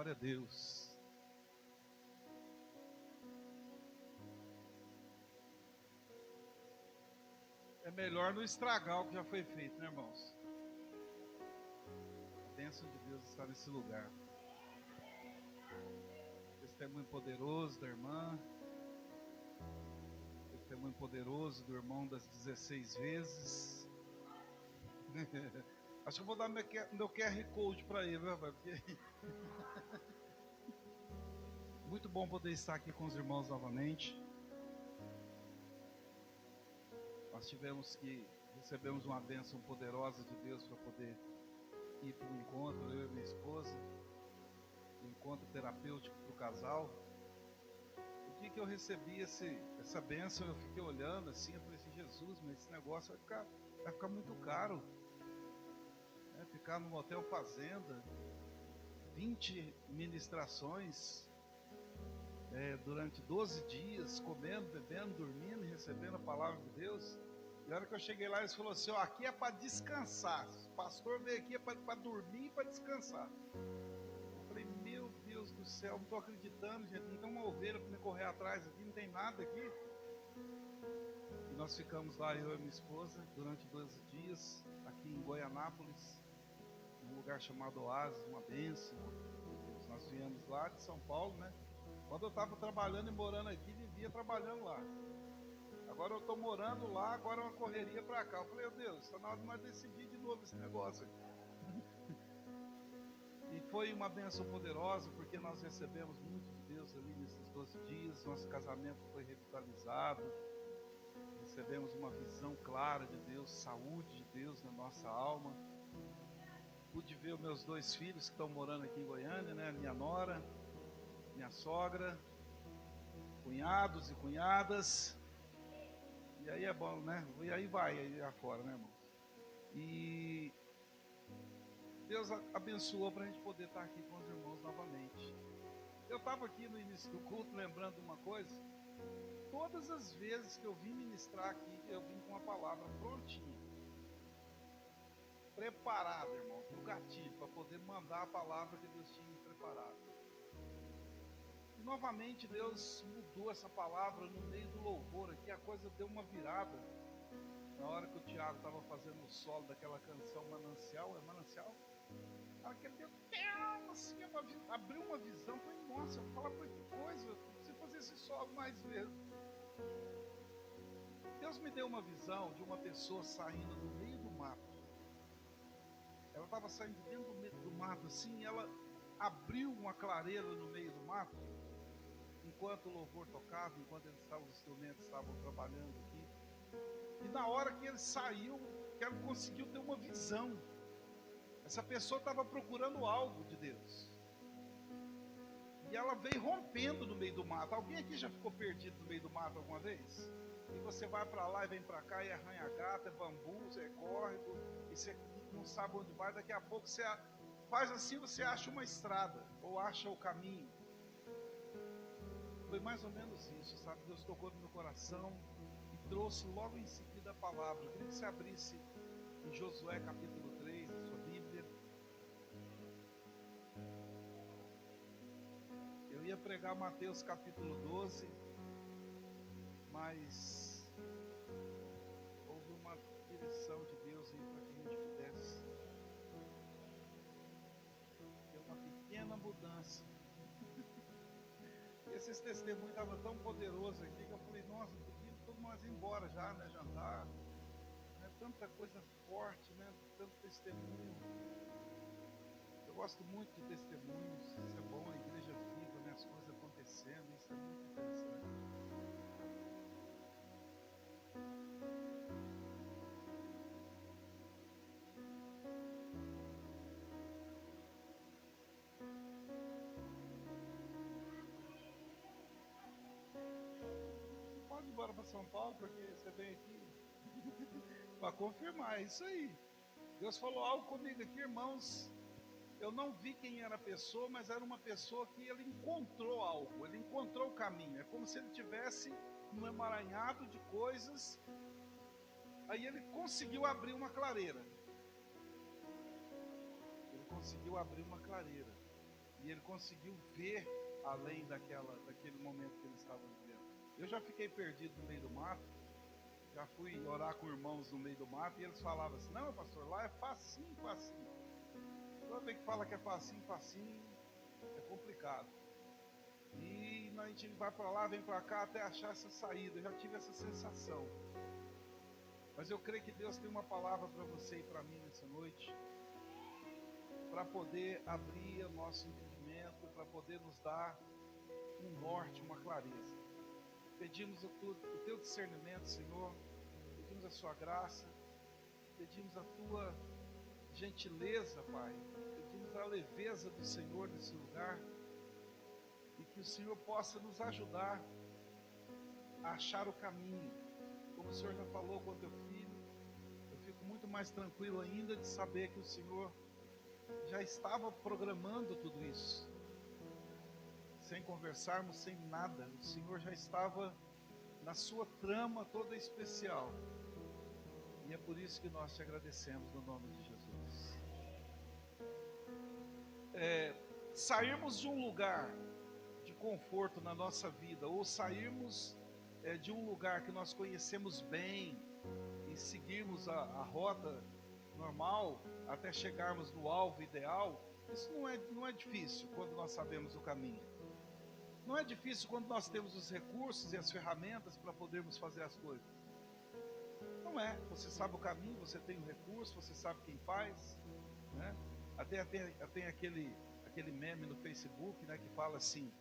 Glória a Deus. É melhor não estragar o que já foi feito, né, irmãos? A bênção de Deus está nesse lugar. Testemunho poderoso da irmã. Testemunho poderoso do irmão das 16 vezes. Acho que eu vou dar meu QR Code para ele, né, porque... Muito bom poder estar aqui com os irmãos novamente. Nós recebemos uma bênção poderosa de Deus para poder ir para um encontro, eu e minha esposa, um encontro terapêutico para o casal. O dia que eu recebi essa bênção, eu fiquei olhando assim, eu falei assim, Jesus, mas esse negócio vai ficar muito caro, né? Ficar num hotel fazenda, 20 ministrações, durante 12 dias, comendo, bebendo, dormindo, recebendo a palavra de Deus. E a hora que eu cheguei lá, eles falaram assim, aqui é para descansar, o pastor veio aqui para dormir e para descansar. Eu falei, meu Deus do céu, não estou acreditando, gente, não tem uma ovelha para me correr atrás aqui, não tem nada aqui. E nós ficamos lá, eu e minha esposa, durante 12 dias, aqui em Goianápolis, num lugar chamado Oásis, uma bênção. Nós viemos lá de São Paulo, né? Quando eu estava trabalhando e morando aqui, vivia trabalhando lá. Agora eu estou morando lá, agora é uma correria para cá. Eu falei, meu Deus, está na hora de nós decidir de novo esse negócio aqui. E foi uma bênção poderosa, porque nós recebemos muito de Deus ali nesses 12 dias. Nosso casamento foi revitalizado. Recebemos uma visão clara de Deus, saúde de Deus na nossa alma. Pude ver os meus 2 filhos que estão morando aqui em Goiânia, né? Minha nora, minha sogra, cunhados e cunhadas. E aí é bom, né? E aí vai aí afora, né, irmão? E Deus abençoou para a gente poder estar aqui com os irmãos novamente. Eu estava aqui no início do culto lembrando uma coisa. Todas as vezes que eu vim ministrar aqui, eu vim com uma palavra prontinha, preparada, irmão, no gatilho, para poder mandar a palavra que Deus tinha me preparado. E novamente Deus mudou essa palavra no meio do louvor aqui, a coisa deu uma virada. Na hora que o Tiago estava fazendo o solo daquela canção Manancial, é Manancial? Na hora que ele deu, assim, abriu uma visão, eu falei, nossa, eu vou falar por que coisa, eu preciso fazer esse solo mais vezes. Deus me deu uma visão de uma pessoa saindo do meio do mato. Ela estava saindo dentro do mato assim, e ela abriu uma clareira no meio do mato, enquanto o louvor tocava, enquanto os instrumentos estavam trabalhando aqui. E na hora que ele saiu, que ela conseguiu ter uma visão. Essa pessoa estava procurando algo de Deus. E ela veio rompendo no meio do mato. Alguém aqui já ficou perdido no meio do mato alguma vez? E você vai para lá e vem para cá, e arranha gato, é bambu, é córrego, e você não sabe onde vai. Daqui a pouco você faz assim, você acha uma estrada, ou acha o caminho. Foi mais ou menos isso, sabe? Deus tocou no meu coração e trouxe logo em seguida a palavra. Eu queria que você abrisse em Josué capítulo 3, a sua Bíblia. Eu ia pregar Mateus capítulo 12, mas houve uma direção de Deus aí para que a gente pudesse ter uma pequena mudança. Esses testemunhos estavam tão poderosos aqui que eu falei, nossa, podia todo mundo ir embora já, né, jantar. Né, tanta coisa forte, né, tanto testemunho. Eu gosto muito de testemunhos, isso é bom, a igreja viva, né, as coisas acontecendo, isso é muito interessante. Pode ir embora para São Paulo, porque você vem aqui para confirmar, é isso aí. Deus falou algo comigo aqui, irmãos. Eu não vi quem era a pessoa, mas era uma pessoa que ele encontrou algo, ele encontrou o caminho. É como se ele tivesse um emaranhado de coisas, aí ele conseguiu abrir uma clareira. Ele conseguiu abrir uma clareira. E ele conseguiu ver além daquele momento que ele estava vivendo. Eu já fiquei perdido no meio do mato, já fui orar com irmãos no meio do mato, e eles falavam assim: não, pastor, lá é facinho, facinho. Toda vez que fala que é facinho, facinho, é complicado. E a gente vai para lá, vem para cá, até achar essa saída. Eu já tive essa sensação. Mas eu creio que Deus tem uma palavra para você e para mim nessa noite, para poder abrir o nosso entendimento, para poder nos dar um norte, uma clareza. Pedimos o teu discernimento, Senhor, pedimos a sua graça, pedimos a tua gentileza, Pai, pedimos a leveza do Senhor nesse lugar, e que o Senhor possa nos ajudar a achar o caminho. Como o Senhor já falou com o teu filho, eu fico muito mais tranquilo ainda de saber que o Senhor já estava programando tudo isso. Sem conversarmos, sem nada, o Senhor já estava na sua trama toda especial. E é por isso que nós te agradecemos no nome de Jesus. Sairmos de um lugar de conforto na nossa vida, ou sairmos de um lugar que nós conhecemos bem e seguirmos a rota normal até chegarmos no alvo ideal, isso não é difícil quando nós sabemos o caminho. Não é difícil quando nós temos os recursos e as ferramentas para podermos fazer as coisas. Não é. Você sabe o caminho, você tem o recurso, você sabe quem faz, né? Até tem aquele meme no Facebook, né, que fala assim: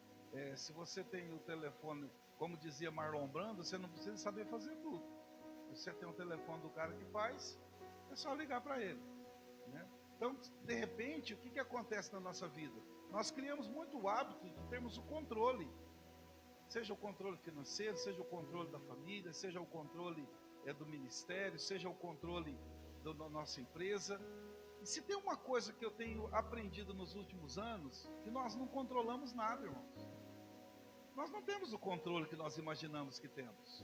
se você tem o telefone, como dizia Marlon Brando, você não precisa saber fazer tudo. Você tem o telefone do cara que faz, é só ligar para ele, né? Então, de repente, o que acontece na nossa vida? Nós criamos muito o hábito de termos o controle, seja o controle financeiro, seja o controle da família, seja o controle do ministério, seja o controle da nossa empresa. E se tem uma coisa que eu tenho aprendido nos últimos anos, que nós não controlamos nada, irmãos. Nós não temos o controle que nós imaginamos que temos.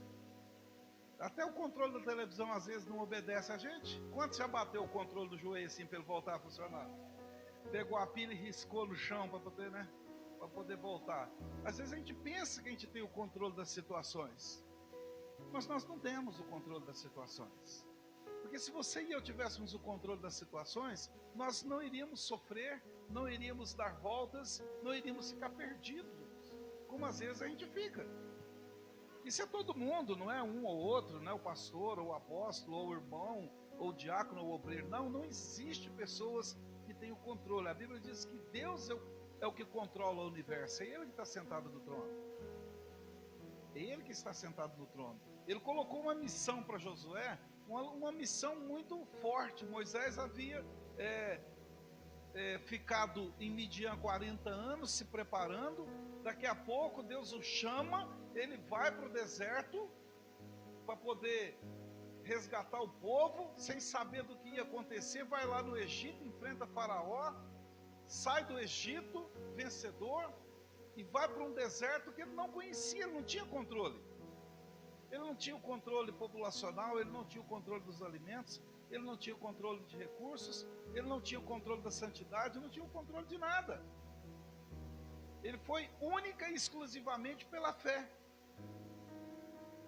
Até o controle da televisão às vezes não obedece a gente. Quanto já bateu o controle do joelho assim para ele voltar a funcionar? Pegou a pilha e riscou no chão para poder, né? Para poder voltar. Às vezes a gente pensa que a gente tem o controle das situações, mas nós não temos o controle das situações. Porque se você e eu tivéssemos o controle das situações, nós não iríamos sofrer, não iríamos dar voltas, não iríamos ficar perdidos, como às vezes a gente fica. Isso é todo mundo, não é um ou outro, não é o pastor, ou o apóstolo, ou o irmão, ou o diácono, ou o obreiro. Não existe pessoas que têm o controle. A Bíblia diz que Deus é o que controla o universo, é Ele que está sentado no trono. É Ele que está sentado no trono. Ele colocou uma missão para Josué, uma missão muito forte. Moisés havia ficado em Midian 40 anos se preparando. Daqui a pouco Deus o chama, ele vai para o deserto para poder resgatar o povo, sem saber do que ia acontecer. Vai lá no Egito, enfrenta Faraó, sai do Egito vencedor e vai para um deserto que ele não conhecia, ele não tinha controle. Ele não tinha o controle populacional, ele não tinha o controle dos alimentos, ele não tinha o controle de recursos, ele não tinha o controle da santidade, ele não tinha o controle de nada. Ele foi única e exclusivamente pela fé.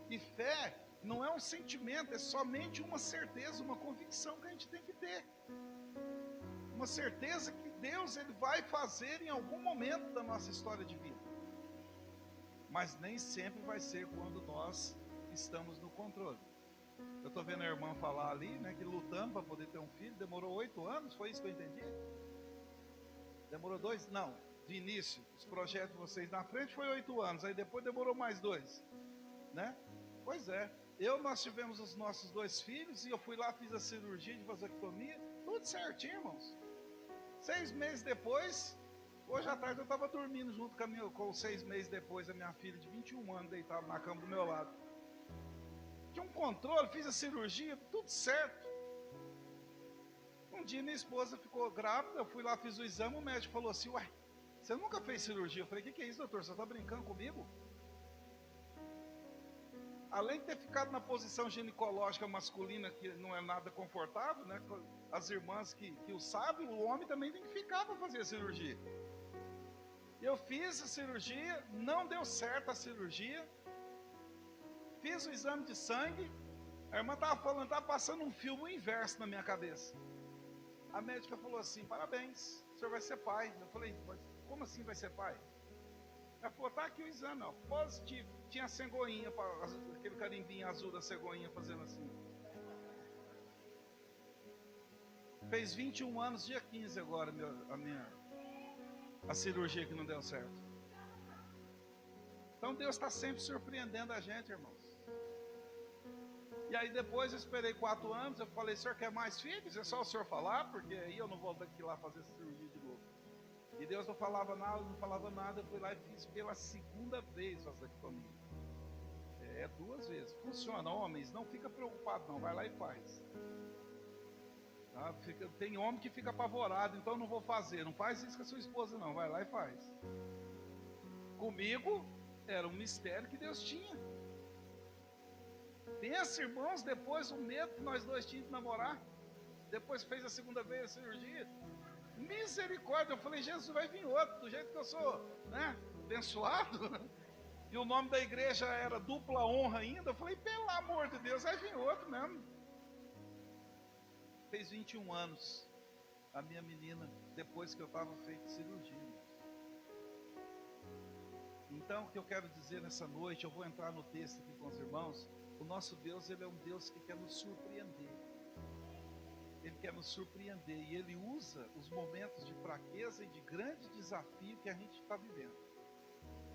E fé não é um sentimento, é somente uma certeza, uma convicção que a gente tem que ter. Uma certeza que Deus ele vai fazer em algum momento da nossa história de vida. Mas nem sempre vai ser quando nós estamos no controle. Eu estou vendo a irmã falar ali, né, que lutando para poder ter um filho, demorou 8 anos, foi isso que eu entendi? Demorou 2? Não, de início, os projetos de vocês na frente foi 8 anos, aí depois demorou mais 2, né? Pois é, nós tivemos os nossos 2 filhos, e eu fui lá, fiz a cirurgia de vasectomia, tudo certinho, irmãos. 6 meses depois, hoje à tarde eu estava dormindo junto com 6 meses depois, a minha filha de 21 anos deitada na cama do meu lado. Tinha um controle, fiz a cirurgia, tudo certo. Um dia minha esposa ficou grávida, eu fui lá, fiz o exame, o médico falou assim: ué, você nunca fez cirurgia? Eu falei: o que é isso, doutor? Você está brincando comigo? Além de ter ficado na posição ginecológica masculina, que não é nada confortável, né? As irmãs que o sabem, o homem também tem que ficar para fazer a cirurgia. Eu fiz a cirurgia, não deu certo a cirurgia. Fiz o exame de sangue. A irmã estava falando, estava passando um filme inverso na minha cabeça. A médica falou assim: parabéns, o senhor vai ser pai. Eu falei: como assim vai ser pai? Ela falou: tá aqui o exame, ó, positivo. Tinha a cegonhinha, aquele carimbinho azul da cegonhinha fazendo assim. Fez 21 anos, dia 15 agora, a cirurgia que não deu certo. Então Deus está sempre surpreendendo a gente, irmãos. E aí depois eu esperei 4 anos, eu falei: senhor quer mais filhos? É só o senhor falar, porque aí eu não vou daqui lá fazer essa cirurgia de novo. E Deus não falava nada, eu fui lá e fiz pela segunda vez vasectomia. 2 vezes. Funciona, homens, não fica preocupado não, vai lá e faz. Tá? Tem homem que fica apavorado, então não vou fazer. Não faz isso com a sua esposa não, vai lá e faz. Comigo era um mistério que Deus tinha. Pensa, irmãos, depois o medo que nós dois tínhamos de namorar. Depois fez a segunda vez a cirurgia. Misericórdia, eu falei: Jesus, vai vir outro, do jeito que eu sou, né, abençoado. E o nome da igreja era Dupla Honra ainda. Eu falei: pelo amor de Deus, vai vir outro mesmo. Fez 21 anos a minha menina, depois que eu estava feito cirurgia. Então, o que eu quero dizer nessa noite, eu vou entrar no texto aqui com os irmãos. O nosso Deus, Ele é um Deus que quer nos surpreender. Ele quer nos surpreender e Ele usa os momentos de fraqueza e de grande desafio que a gente está vivendo.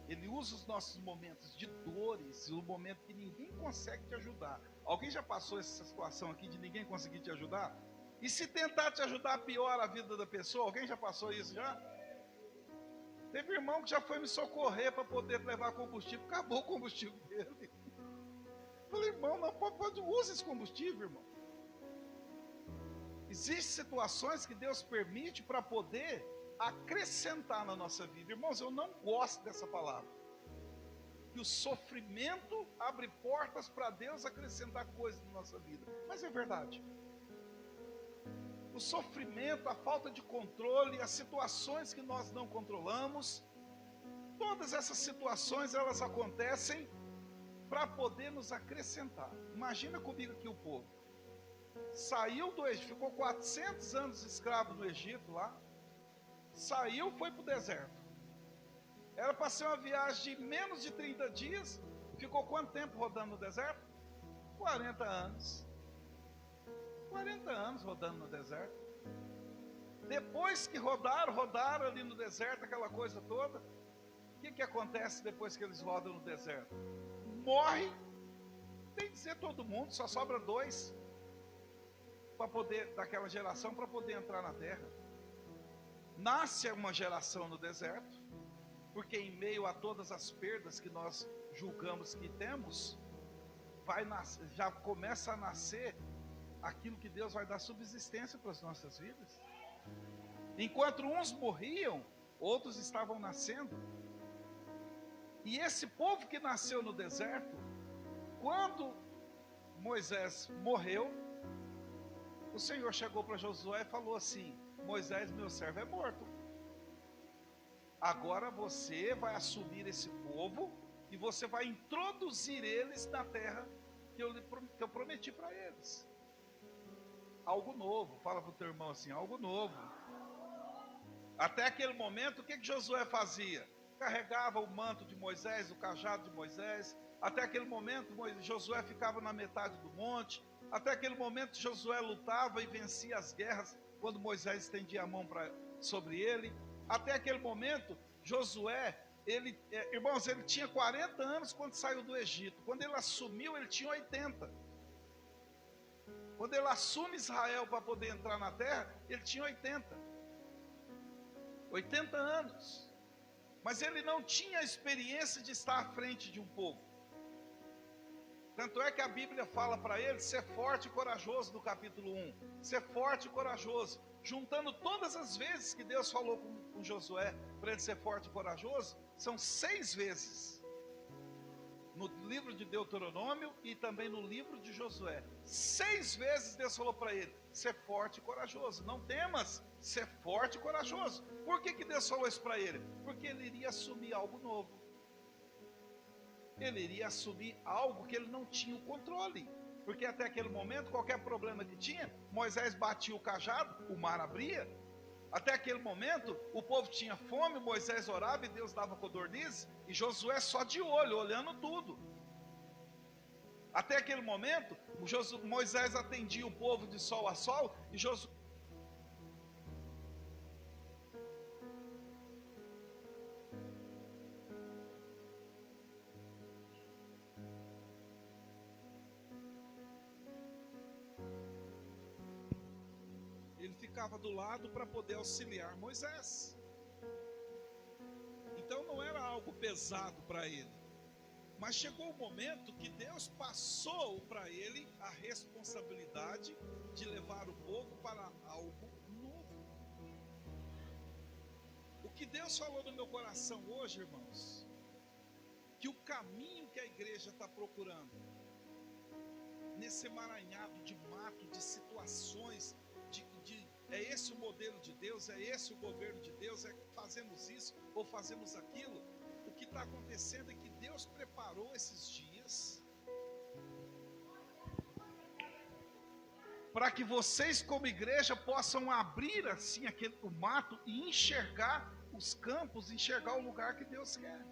Ele usa os nossos momentos de dores, o momento que ninguém consegue te ajudar. Alguém já passou essa situação aqui de ninguém conseguir te ajudar? E se tentar te ajudar, piora a vida da pessoa? Alguém já passou isso já? Teve irmão que já foi me socorrer para poder levar combustível, acabou o combustível dele. Falei: irmão, não pode usar esse combustível, irmão. Existem situações que Deus permite para poder acrescentar na nossa vida. Irmãos, eu não gosto dessa palavra. Que o sofrimento abre portas para Deus acrescentar coisas na nossa vida. Mas é verdade. O sofrimento, a falta de controle, as situações que nós não controlamos, todas essas situações, elas acontecem para poder nos acrescentar. Imagina comigo aqui o povo. Saiu do Egito, ficou 400 anos escravo no Egito lá. Saiu, foi para o deserto. Era para ser uma viagem de menos de 30 dias. Ficou quanto tempo rodando no deserto? 40 anos. 40 anos rodando no deserto. Depois que rodaram ali no deserto, aquela coisa toda. O que acontece depois que eles rodam no deserto? Morre. Tem que ser todo mundo, só sobra 2 para poder, daquela geração, para poder entrar na terra. Nasce uma geração no deserto, porque em meio a todas as perdas que nós julgamos que temos, já começa a nascer aquilo que Deus vai dar subsistência para as nossas vidas. Enquanto uns morriam, outros estavam nascendo. E esse povo que nasceu no deserto, quando Moisés morreu, o Senhor chegou para Josué e falou assim: Moisés, meu servo, é morto. Agora você vai assumir esse povo e você vai introduzir eles na terra que eu prometi para eles. Algo novo. Fala para o teu irmão assim: algo novo. Até aquele momento, o que Josué fazia? Carregava o manto de Moisés, o cajado de Moisés. Até aquele momento, Josué ficava na metade do monte. Até aquele momento, Josué lutava e vencia as guerras quando Moisés estendia a mão sobre ele. Até aquele momento, Josué, irmãos, ele tinha 40 anos quando saiu do Egito. Quando ele assumiu, ele tinha 80. Quando ele assume Israel para poder entrar na terra, ele tinha 80 anos. Mas ele não tinha a experiência de estar à frente de um povo. Tanto é que a Bíblia fala para ele ser forte e corajoso no capítulo 1. Ser forte e corajoso. Juntando todas as vezes que Deus falou com Josué para ele ser forte e corajoso, são 6 vezes. no livro de Deuteronômio e também no livro de Josué. 6 vezes Deus falou para ele: ser forte e corajoso, não temas, ser forte e corajoso. Por que Deus falou isso para ele? Porque ele iria assumir algo novo. Ele iria assumir algo que ele não tinha o controle. Porque até aquele momento, qualquer problema que tinha, Moisés batia o cajado, o mar abria. Até aquele momento, o povo tinha fome, Moisés orava e Deus dava codorniz, e Josué só de olho, olhando tudo. Até aquele momento, Moisés atendia o povo de sol a sol, e Josué... Ele ficava do lado para poder auxiliar Moisés. Então não era algo pesado para ele. Mas chegou o momento que Deus passou para ele a responsabilidade de levar o povo para algo novo. O que Deus falou no meu coração hoje, irmãos, que o caminho que a igreja está procurando, nesse emaranhado de mato, de situações, é esse o modelo de Deus, é esse o governo de Deus, é fazemos isso ou fazemos aquilo. O que está acontecendo é que Deus preparou esses dias para que vocês como igreja possam abrir assim o mato e enxergar os campos, enxergar o lugar que Deus quer.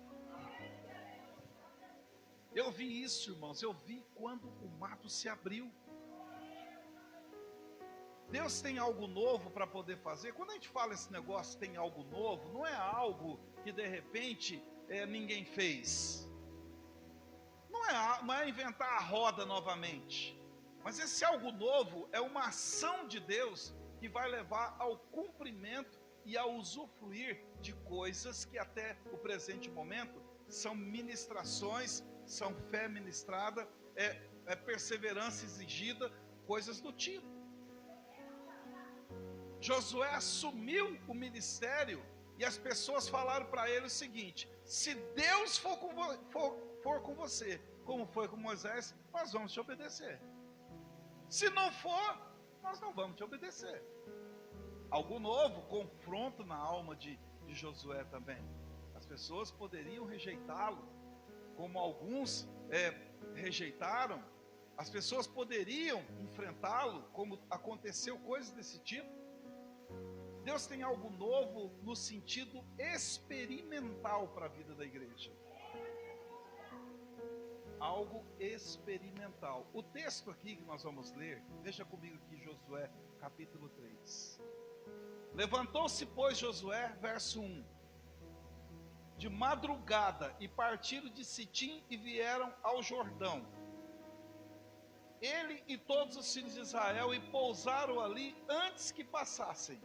Eu vi isso, irmãos, eu vi quando o mato se abriu. Deus tem algo novo para poder fazer. Quando a gente fala esse negócio, tem algo novo, não é algo que de repente ninguém fez. Não é inventar a roda novamente. Mas esse algo novo é uma ação de Deus que vai levar ao cumprimento e ao usufruir de coisas que até o presente momento são ministrações, são fé ministrada, é perseverança exigida, coisas do tipo. Josué assumiu o ministério e as pessoas falaram para ele o seguinte: se Deus for com você, como foi com Moisés, nós vamos te obedecer. Se não for, nós não vamos te obedecer. Algo novo, confronto na alma de Josué também. As pessoas poderiam rejeitá-lo, como alguns rejeitaram. As pessoas poderiam enfrentá-lo, como aconteceu coisas desse tipo. Deus tem algo novo no sentido experimental para a vida da igreja. Algo experimental. O texto aqui que nós vamos ler, veja comigo aqui Josué, capítulo 3. Levantou-se, pois, Josué, verso 1, de madrugada, e partiram de Sitim e vieram ao Jordão. Ele e todos os filhos de Israel, e pousaram ali antes que passassem.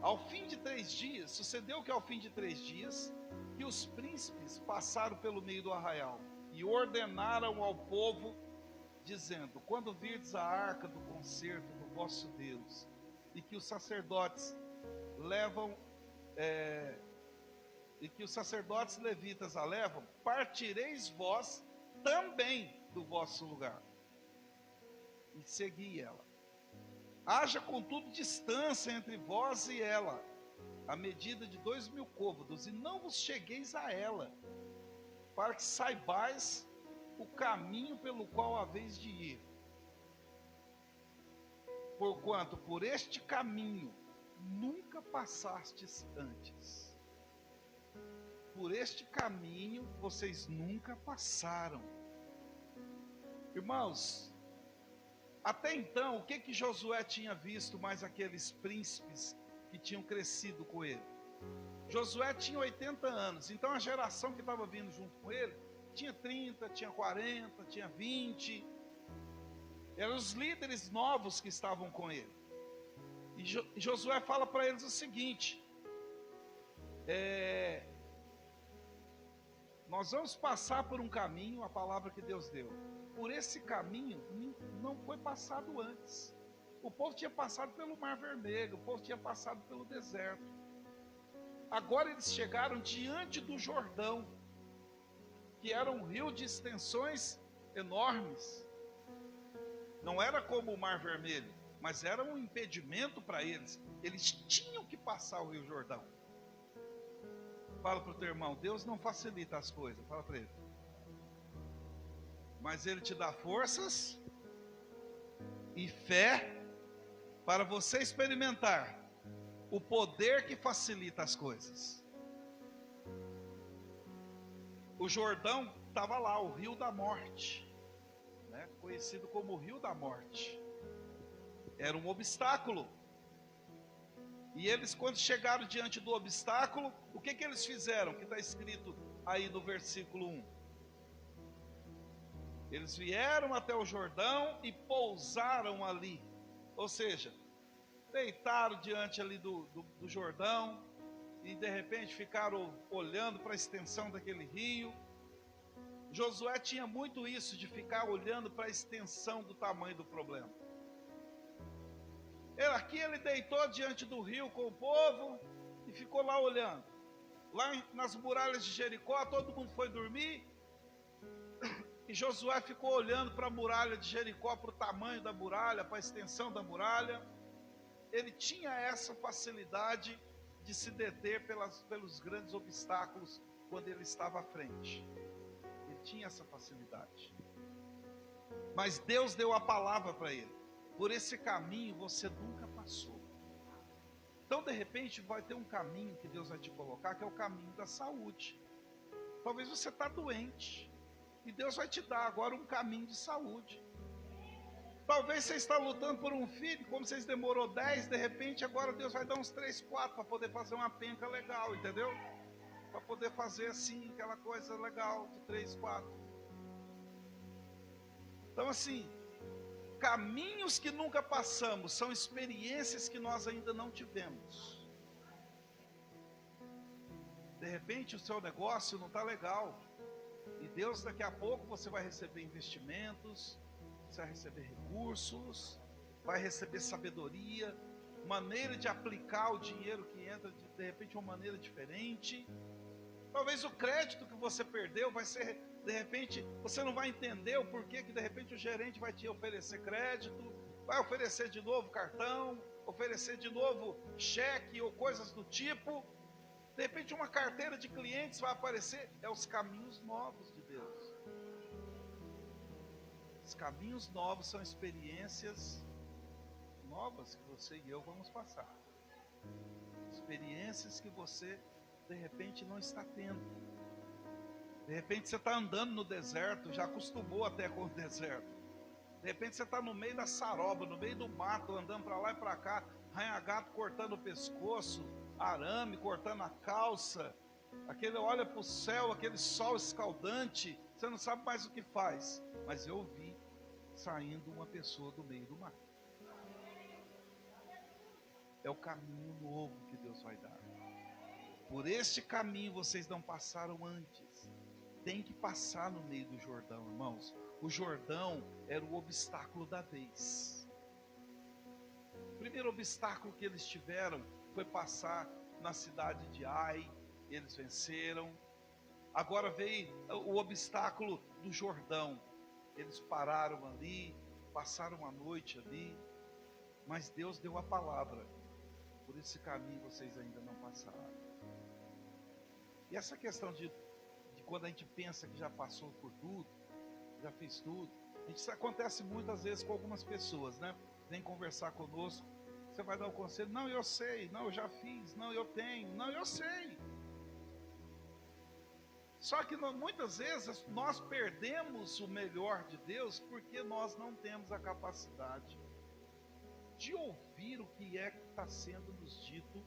Ao fim de 3 dias, sucedeu que ao fim de 3 dias, que os príncipes passaram pelo meio do arraial, e ordenaram ao povo, dizendo: quando virdes a arca do concerto do vosso Deus, e que os sacerdotes levitas a levam, partireis vós também do vosso lugar, e segui ela. Haja contudo distância entre vós e ela, a medida de 2.000 côvados, e não vos chegueis a ela, para que saibais o caminho pelo qual haveis de ir. Porquanto por este caminho nunca passastes antes. Por este caminho vocês nunca passaram. Irmãos, até então, o que Josué tinha visto, mais aqueles príncipes que tinham crescido com ele? Josué tinha 80 anos, então a geração que estava vindo junto com ele, tinha 30, tinha 40, tinha 20, eram os líderes novos que estavam com ele. E Josué fala para eles o seguinte: nós vamos passar por um caminho, a palavra que Deus deu. Por esse caminho não foi passado antes. O povo tinha passado pelo Mar Vermelho, o povo tinha passado pelo deserto. Agora eles chegaram diante do Jordão. que era um rio de extensões enormes. Não era como o Mar Vermelho, mas era um impedimento para eles. Eles tinham que passar o Rio Jordão. Fala para o teu irmão, Deus não facilita as coisas. Fala para ele. Mas Ele te dá forças e fé para você experimentar o poder que facilita as coisas. O Jordão estava lá, o Rio da Morte, né? Conhecido como o Rio da Morte. Era um obstáculo. E eles, quando chegaram diante do obstáculo, o que eles fizeram? Que está escrito aí no versículo 1. Eles vieram até o Jordão e pousaram ali. Ou seja, deitaram diante ali do Jordão e de repente ficaram olhando para a extensão daquele rio. Josué tinha muito isso de ficar olhando para a extensão do tamanho do problema. Aqui ele deitou diante do rio com o povo e ficou lá olhando. Lá nas muralhas de Jericó, todo mundo foi dormir. E Josué ficou olhando para a muralha de Jericó, para o tamanho da muralha, para a extensão da muralha. Ele tinha essa facilidade de se deter pelos grandes obstáculos quando ele estava à frente. Ele tinha essa facilidade. Mas Deus deu a palavra para ele. Por esse caminho você nunca passou. Então, de repente, vai ter um caminho que Deus vai te colocar, que é o caminho da saúde. Talvez você está doente. E Deus vai te dar agora um caminho de saúde. Talvez você está lutando por um filho, como vocês demorou 10, de repente agora Deus vai dar uns 3, 4 para poder fazer uma penca legal, entendeu? Para poder fazer assim, aquela coisa legal de 3, 4. Então assim, caminhos que nunca passamos são experiências que nós ainda não tivemos. De repente o seu negócio não está legal. E Deus, daqui a pouco você vai receber investimentos, você vai receber recursos, vai receber sabedoria, maneira de aplicar o dinheiro que entra de repente de uma maneira diferente. Talvez o crédito que você perdeu vai ser, de repente, você não vai entender o porquê que de repente o gerente vai te oferecer crédito, vai oferecer de novo cartão, oferecer de novo cheque ou coisas do tipo. De repente uma carteira de clientes vai aparecer. É os caminhos novos de Deus. Os caminhos novos são experiências novas que você e eu vamos passar. Experiências que você de repente não está tendo. De repente você está andando no deserto, já acostumou até com o deserto. De repente você está no meio da saroba, no meio do mato, andando para lá e para cá, arranha-gato cortando o pescoço, arame cortando a calça, aquele olha para o céu, aquele sol escaldante, você não sabe mais o que faz. Mas eu vi saindo uma pessoa do meio do mar. É o caminho novo que Deus vai dar. Por este caminho vocês não passaram antes. Tem que passar no meio do Jordão, irmãos. O Jordão era o obstáculo da vez. O primeiro obstáculo que eles tiveram foi passar na cidade de Ai. Eles venceram. Agora veio o obstáculo do Jordão. Eles pararam ali, passaram a noite ali. Mas Deus deu a palavra. Por esse caminho vocês ainda não passaram. E essa questão de quando a gente pensa que já passou por tudo, já fez tudo, isso acontece muitas vezes com algumas pessoas, né? Vem conversar conosco, você vai dar o conselho, não, eu sei, não, eu já fiz, não, eu tenho, não, eu sei. Só que muitas vezes nós perdemos o melhor de Deus porque nós não temos a capacidade de ouvir o que é que está sendo nos dito,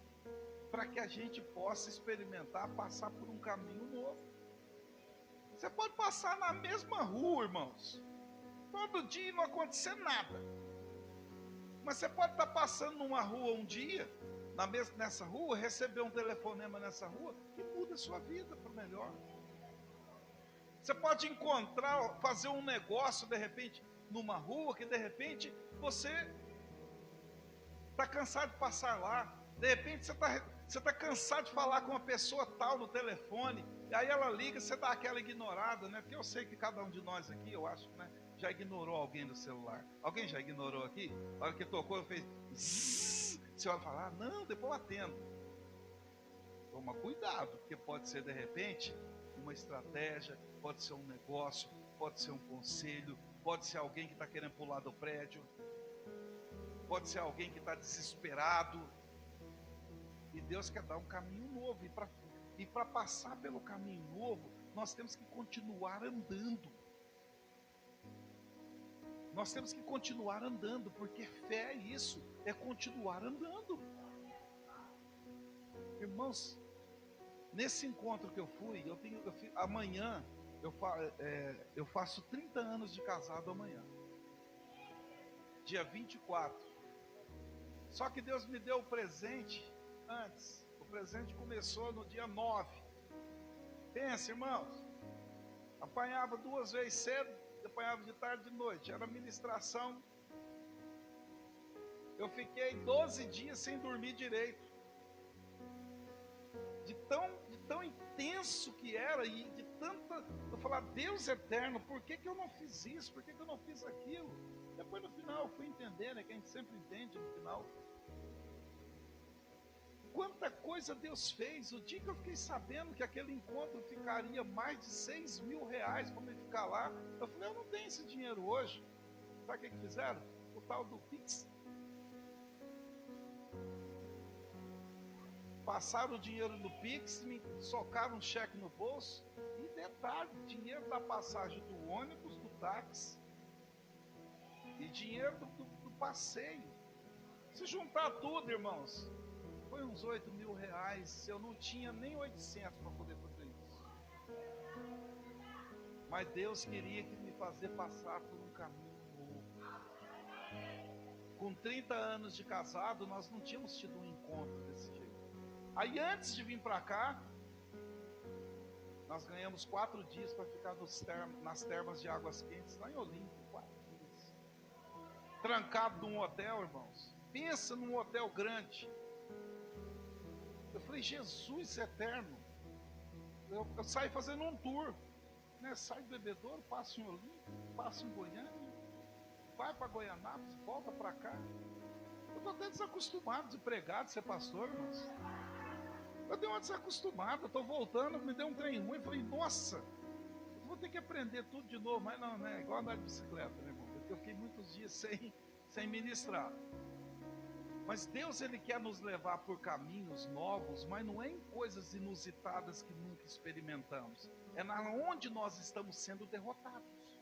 para que a gente possa experimentar, passar por um caminho novo. Você pode passar na mesma rua, irmãos, todo dia e não acontecer nada. Mas você pode estar passando numa rua um dia, nessa rua, receber um telefonema nessa rua, que muda a sua vida para o melhor. Você pode encontrar, fazer um negócio, de repente, numa rua, que de repente você está cansado de passar lá. De repente você está cansado de falar com uma pessoa tal no telefone. E aí ela liga, você dá aquela ignorada, né? Porque eu sei que cada um de nós aqui, eu acho, né, já ignorou alguém do celular. Alguém já ignorou aqui? A hora que tocou, eu fiz zzz. Você vai falar, não, depois eu atendo. Toma cuidado, porque pode ser de repente uma estratégia, pode ser um negócio, pode ser um conselho, pode ser alguém que está querendo pular do prédio, pode ser alguém que está desesperado. E Deus quer dar um caminho novo. E para passar pelo caminho novo, nós temos que continuar andando. Nós temos que continuar andando, porque fé é isso, é continuar andando. Irmãos, nesse encontro que eu fui, amanhã eu faço 30 anos de casado amanhã, dia 24. Só que Deus me deu o presente antes. O presente começou no dia 9. Pensa, irmãos, apanhava 2 vezes cedo, apanhava de tarde e de noite, era ministração. Eu fiquei 12 dias sem dormir direito, de tão intenso que era, e de tanta, eu falava, Deus eterno, por que eu não fiz isso, por que eu não fiz aquilo? Depois no final eu fui entender, né, que a gente sempre entende no final. Quanta coisa Deus fez. O dia que eu fiquei sabendo que aquele encontro ficaria mais de 6 mil reais para me ficar lá, eu falei, eu não tenho esse dinheiro hoje. Sabe o que fizeram? O tal do Pix. Passaram o dinheiro no Pix, me socaram um cheque no bolso. E detalhe, dinheiro da passagem do ônibus, do táxi, e dinheiro do passeio. Se juntar tudo, irmãos, foi uns 8 mil reais. Eu não tinha nem 800 para poder fazer isso. Mas Deus queria me fazer passar por um caminho novo. Com 30 anos de casado, nós não tínhamos tido um encontro desse jeito. Aí antes de vir para cá, nós ganhamos 4 dias para ficar nas termas de Águas Quentes, lá em Olinda. 4 dias. Trancado num hotel, irmãos. Pensa num hotel grande. Eu falei, Jesus eterno. Eu saí fazendo um tour, né? Sai do Bebedouro, passa em Olinda, passa em Goiânia, vai para Goianápolis, volta para cá. Eu estou até desacostumado de pregar, de ser pastor, irmãos. Eu dei uma desacostumada, estou voltando, me deu um trem ruim, falei, nossa, eu vou ter que aprender tudo de novo. Mas não, né? Igual andar de bicicleta, né, irmão? Porque eu fiquei muitos dias sem ministrar. Mas Deus, Ele quer nos levar por caminhos novos, mas não é em coisas inusitadas que nunca experimentamos. É na onde nós estamos sendo derrotados.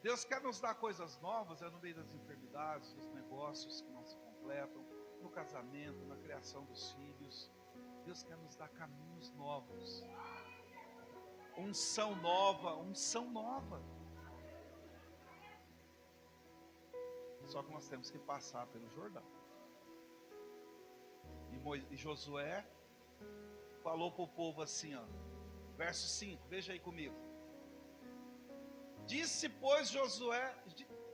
Deus quer nos dar coisas novas, é no meio das enfermidades, dos negócios que não se completam, no casamento, na criação dos filhos. Deus quer nos dar caminhos novos. Unção nova, unção nova. Só que nós temos que passar pelo Jordão. E Josué falou para o povo assim, ó, verso 5, veja aí comigo. Disse, pois, Josué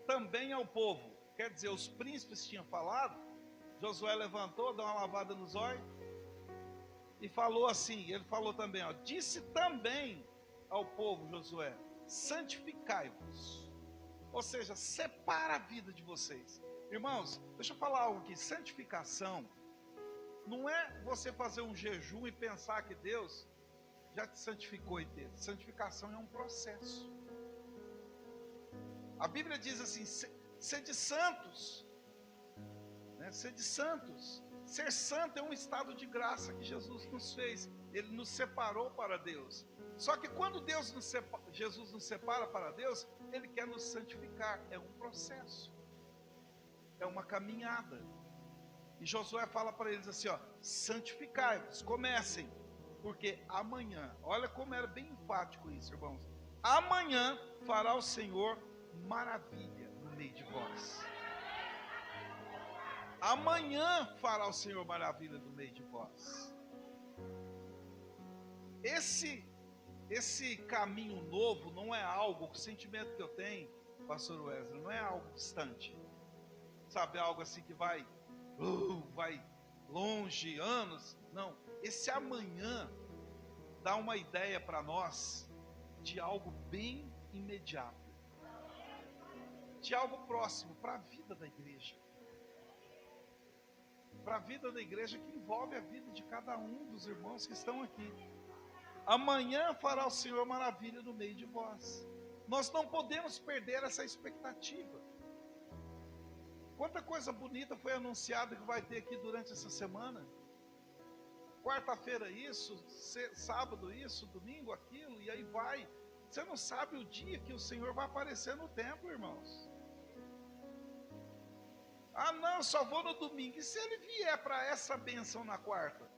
também ao povo, quer dizer, os príncipes tinham falado. Josué levantou, deu uma lavada nos olhos e falou assim, ele falou também, ó, disse também ao povo, Josué, santificai-vos. Ou seja, separa a vida de vocês. Irmãos, deixa eu falar algo aqui. Santificação não é você fazer um jejum e pensar que Deus já te santificou inteiro. Santificação é um processo. A Bíblia diz assim, sede santos. Né? Sede santos. Ser santo é um estado de graça que Jesus nos fez. Ele nos separou para Deus. Só que quando Jesus nos separa para Deus, Ele quer nos santificar. É um processo. É uma caminhada. E Josué fala para eles assim, ó, santificai-vos, comecem, porque amanhã, olha como era bem enfático isso, irmãos. Amanhã fará o Senhor maravilha no meio de vós. Amanhã fará o Senhor maravilha no meio de vós. Esse caminho novo não é algo, o sentimento que eu tenho, pastor Wesley, não é algo distante. Sabe, algo assim que vai longe, anos. Não, esse amanhã dá uma ideia para nós de algo bem imediato, de algo próximo para a vida da igreja. Para a vida da igreja que envolve a vida de cada um dos irmãos que estão aqui. Amanhã fará o Senhor maravilha no meio de vós. Nós não podemos perder essa expectativa. Quanta coisa bonita foi anunciada que vai ter aqui durante essa semana. Quarta-feira isso, sábado isso, domingo aquilo, e aí vai. Você não sabe o dia que o Senhor vai aparecer no templo, irmãos. Ah não, só vou no domingo. E se ele vier para essa bênção na quarta?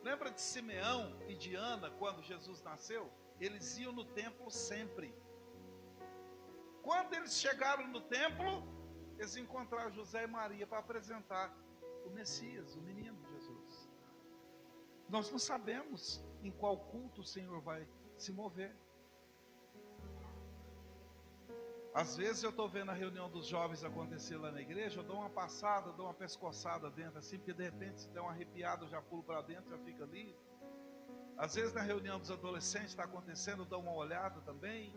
Lembra de Simeão e de Ana, quando Jesus nasceu? Eles iam no templo sempre. Quando eles chegaram no templo, eles encontraram José e Maria para apresentar o Messias, o menino Jesus. Nós não sabemos em qual culto o Senhor vai se mover. Às vezes eu estou vendo a reunião dos jovens acontecer lá na igreja, eu dou uma passada, dou uma pescoçada dentro assim, porque de repente se der um arrepiado eu já pulo para dentro, já fica ali. Às vezes na reunião dos adolescentes está acontecendo, eu dou uma olhada também.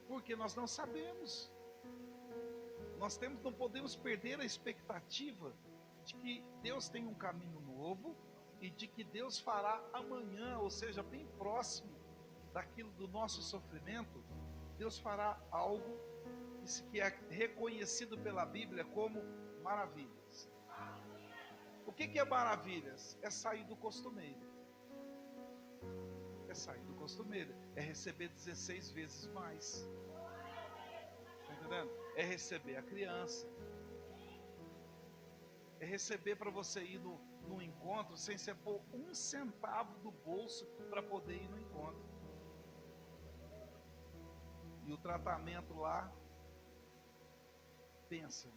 Porque nós não sabemos. Não podemos perder a expectativa de que Deus tem um caminho novo e de que Deus fará amanhã, ou seja, bem próximo daquilo do nosso sofrimento, Deus fará algo que é reconhecido pela Bíblia como maravilhas. O que é maravilhas? É sair do costumeiro. É sair do costumeiro. É receber 16 vezes mais. Está entendendo? É receber a criança. É receber para você ir no encontro sem você pôr um centavo do bolso para poder ir no encontro. E o tratamento lá, pensa,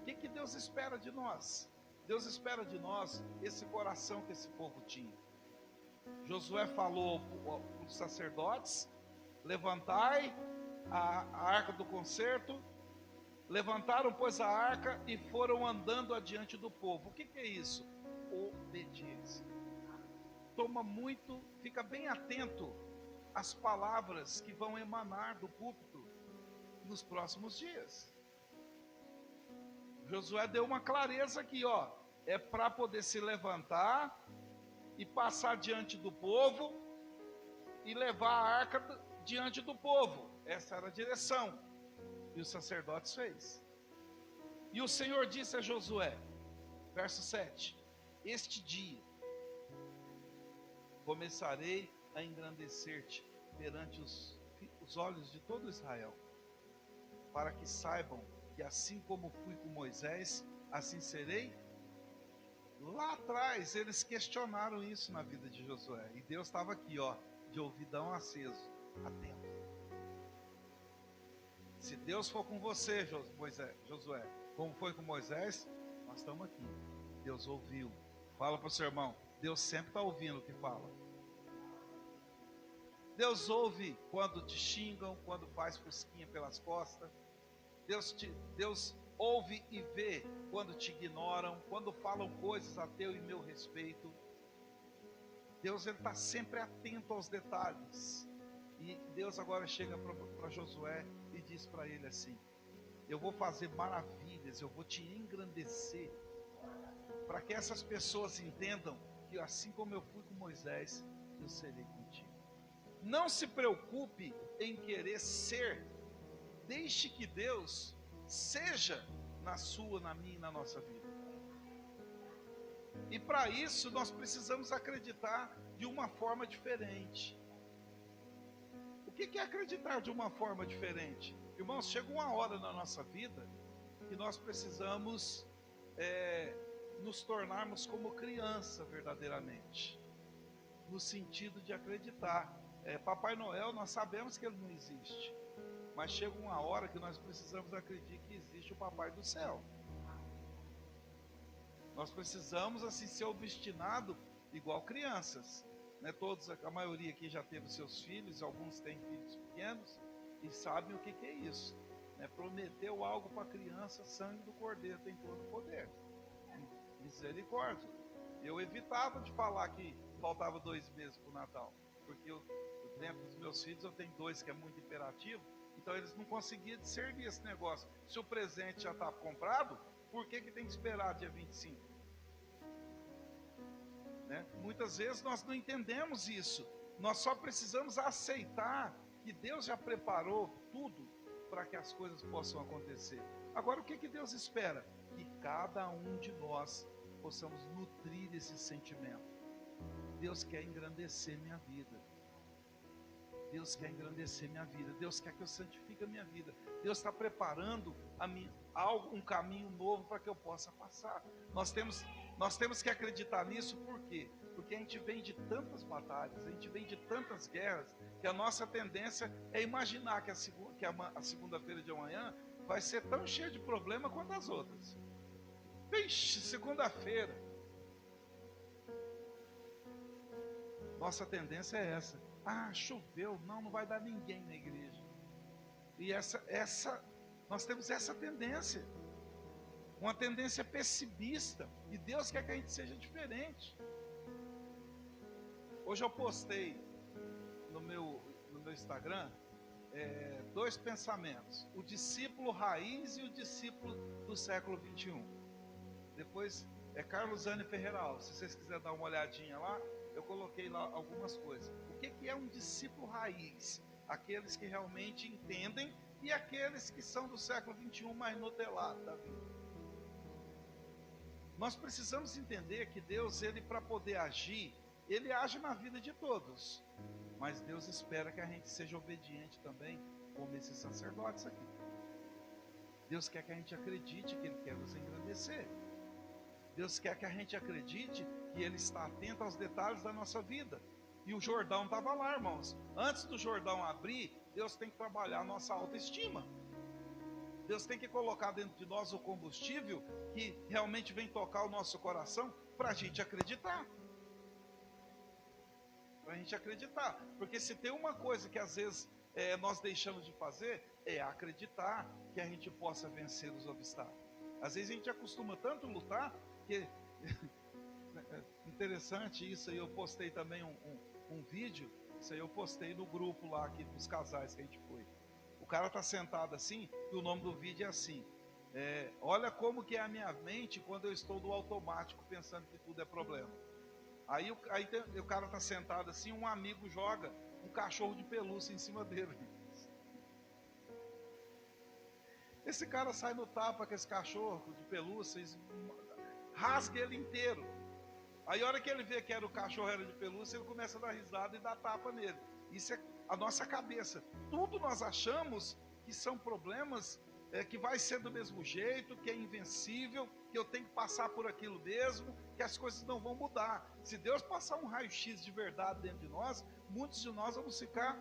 o que Deus espera de nós? Deus espera de nós esse coração que esse povo tinha. Josué falou para os sacerdotes: levantai a arca do concerto. Levantaram, pois, a arca e foram andando adiante do povo. O que é isso? Obediência. Fica bem atento às palavras que vão emanar do púlpito nos próximos dias. Josué deu uma clareza aqui, é para poder se levantar e passar diante do povo e levar a arca diante do povo. Essa era a direção. E os sacerdotes fez. E o Senhor disse a Josué, verso 7: este dia começarei a engrandecer-te perante os olhos de todo Israel, para que saibam que assim como fui com Moisés, assim serei. Lá atrás eles questionaram isso na vida de Josué, e Deus estava aqui, de ouvidão aceso, atento. Se Deus for com você, Josué, como foi com Moisés, nós estamos aqui. Deus ouviu. Fala para o seu irmão, Deus sempre está ouvindo o que fala. Deus ouve quando te xingam, quando faz fusquinha pelas costas. Deus ouve e vê quando te ignoram, quando falam coisas a teu e meu respeito. Deus está sempre atento aos detalhes. E Deus agora chega para Josué e diz para ele assim: eu vou fazer maravilhas, eu vou te engrandecer, para que essas pessoas entendam que assim como eu fui com Moisés, eu serei contigo. Não se preocupe em querer ser, deixe que Deus seja na sua, na minha e na nossa vida. E para isso nós precisamos acreditar de uma forma diferente. O que é acreditar de uma forma diferente? Irmãos, chega uma hora na nossa vida que nós precisamos nos tornarmos como criança verdadeiramente, no sentido de acreditar. Papai Noel, nós sabemos que ele não existe, mas chega uma hora que nós precisamos acreditar que existe o Papai do Céu. Nós precisamos assim ser obstinados igual crianças, né? A maioria aqui já teve seus filhos, alguns têm filhos pequenos e sabem o que é isso, né? Prometeu algo para a criança, sangue do cordeiro tem todo o poder. Misericórdia. Eu evitava de falar que faltava 2 meses para o Natal, porque dentro dos meus filhos eu tenho 2 que é muito imperativo, então eles não conseguiam discernir esse negócio. Se o presente já está comprado, por que tem que esperar dia 25? Né? Muitas vezes nós não entendemos isso. Nós só precisamos aceitar que Deus já preparou tudo para que as coisas possam acontecer. Agora, o que Deus espera? Que cada um de nós possamos nutrir esse sentimento. Deus quer engrandecer minha vida. Deus quer engrandecer minha vida. Deus quer que eu santifique a minha vida. Deus está preparando um caminho novo para que eu possa passar. Nós temos que acreditar nisso, por quê? Porque a gente vem de tantas batalhas, a gente vem de tantas guerras, que a nossa tendência é imaginar que a segunda-feira de amanhã vai ser tão cheia de problema quanto as outras. Vixe, segunda-feira. Nossa tendência é essa. Ah, choveu, não vai dar ninguém na igreja. E nós temos essa tendência. Uma tendência pessimista. E Deus quer que a gente seja diferente. Hoje eu postei no meu Instagram 2 pensamentos. O discípulo raiz e o discípulo do século 21. Depois é Carlos Zane Ferreira Alves. Se vocês quiserem dar uma olhadinha lá, eu coloquei lá algumas coisas. O que é um discípulo raiz? Aqueles que realmente entendem e aqueles que são do século 21 mais nutelados da vida. Nós precisamos entender que Deus, para poder agir, Ele age na vida de todos. Mas Deus espera que a gente seja obediente também, como esses sacerdotes aqui. Deus quer que a gente acredite que Ele quer nos engrandecer. Deus quer que a gente acredite que Ele está atento aos detalhes da nossa vida. E o Jordão estava lá, irmãos. Antes do Jordão abrir, Deus tem que trabalhar a nossa autoestima. Deus tem que colocar dentro de nós o combustível que realmente vem tocar o nosso coração para a gente acreditar. Para a gente acreditar. Porque se tem uma coisa que às vezes nós deixamos de fazer, é acreditar que a gente possa vencer os obstáculos. Às vezes a gente acostuma tanto lutar que... Interessante isso aí, eu postei também um vídeo, isso aí eu postei no grupo lá aqui dos casais que a gente foi. O cara está sentado assim, e o nome do vídeo é assim, olha como que é a minha mente quando eu estou no automático pensando que tudo é problema. Aí o cara está sentado assim, um amigo joga um cachorro de pelúcia em cima dele. Esse cara sai no tapa com esse cachorro de pelúcia, rasga ele inteiro. Aí a hora que ele vê que o cachorro era de pelúcia, ele começa a dar risada e dar tapa nele. Isso é a nossa cabeça. Tudo nós achamos que são problemas que vai ser do mesmo jeito, que é invencível, que eu tenho que passar por aquilo mesmo, que as coisas não vão mudar. Se Deus passar um raio-x de verdade dentro de nós, muitos de nós vamos ficar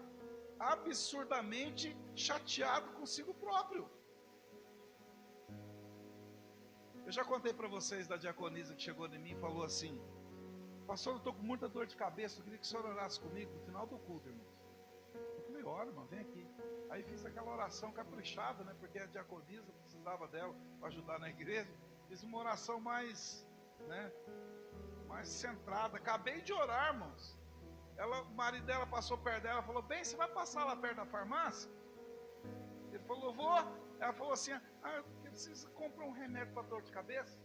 absurdamente chateados consigo próprio. Eu já contei para vocês da diaconisa que chegou em mim e falou assim: pastor, eu estou com muita dor de cabeça, eu queria que o senhor orasse comigo no final do culto, irmãos. Eu falei, ora, irmão, vem aqui. Aí fiz aquela oração caprichada, né, porque a diaconisa precisava dela para ajudar na igreja. Fiz uma oração mais centrada. Acabei de orar, irmãos. O marido dela passou perto dela e falou, bem, você vai passar lá perto da farmácia? Ele falou, vou. Ela falou assim, você compra um remédio para dor de cabeça?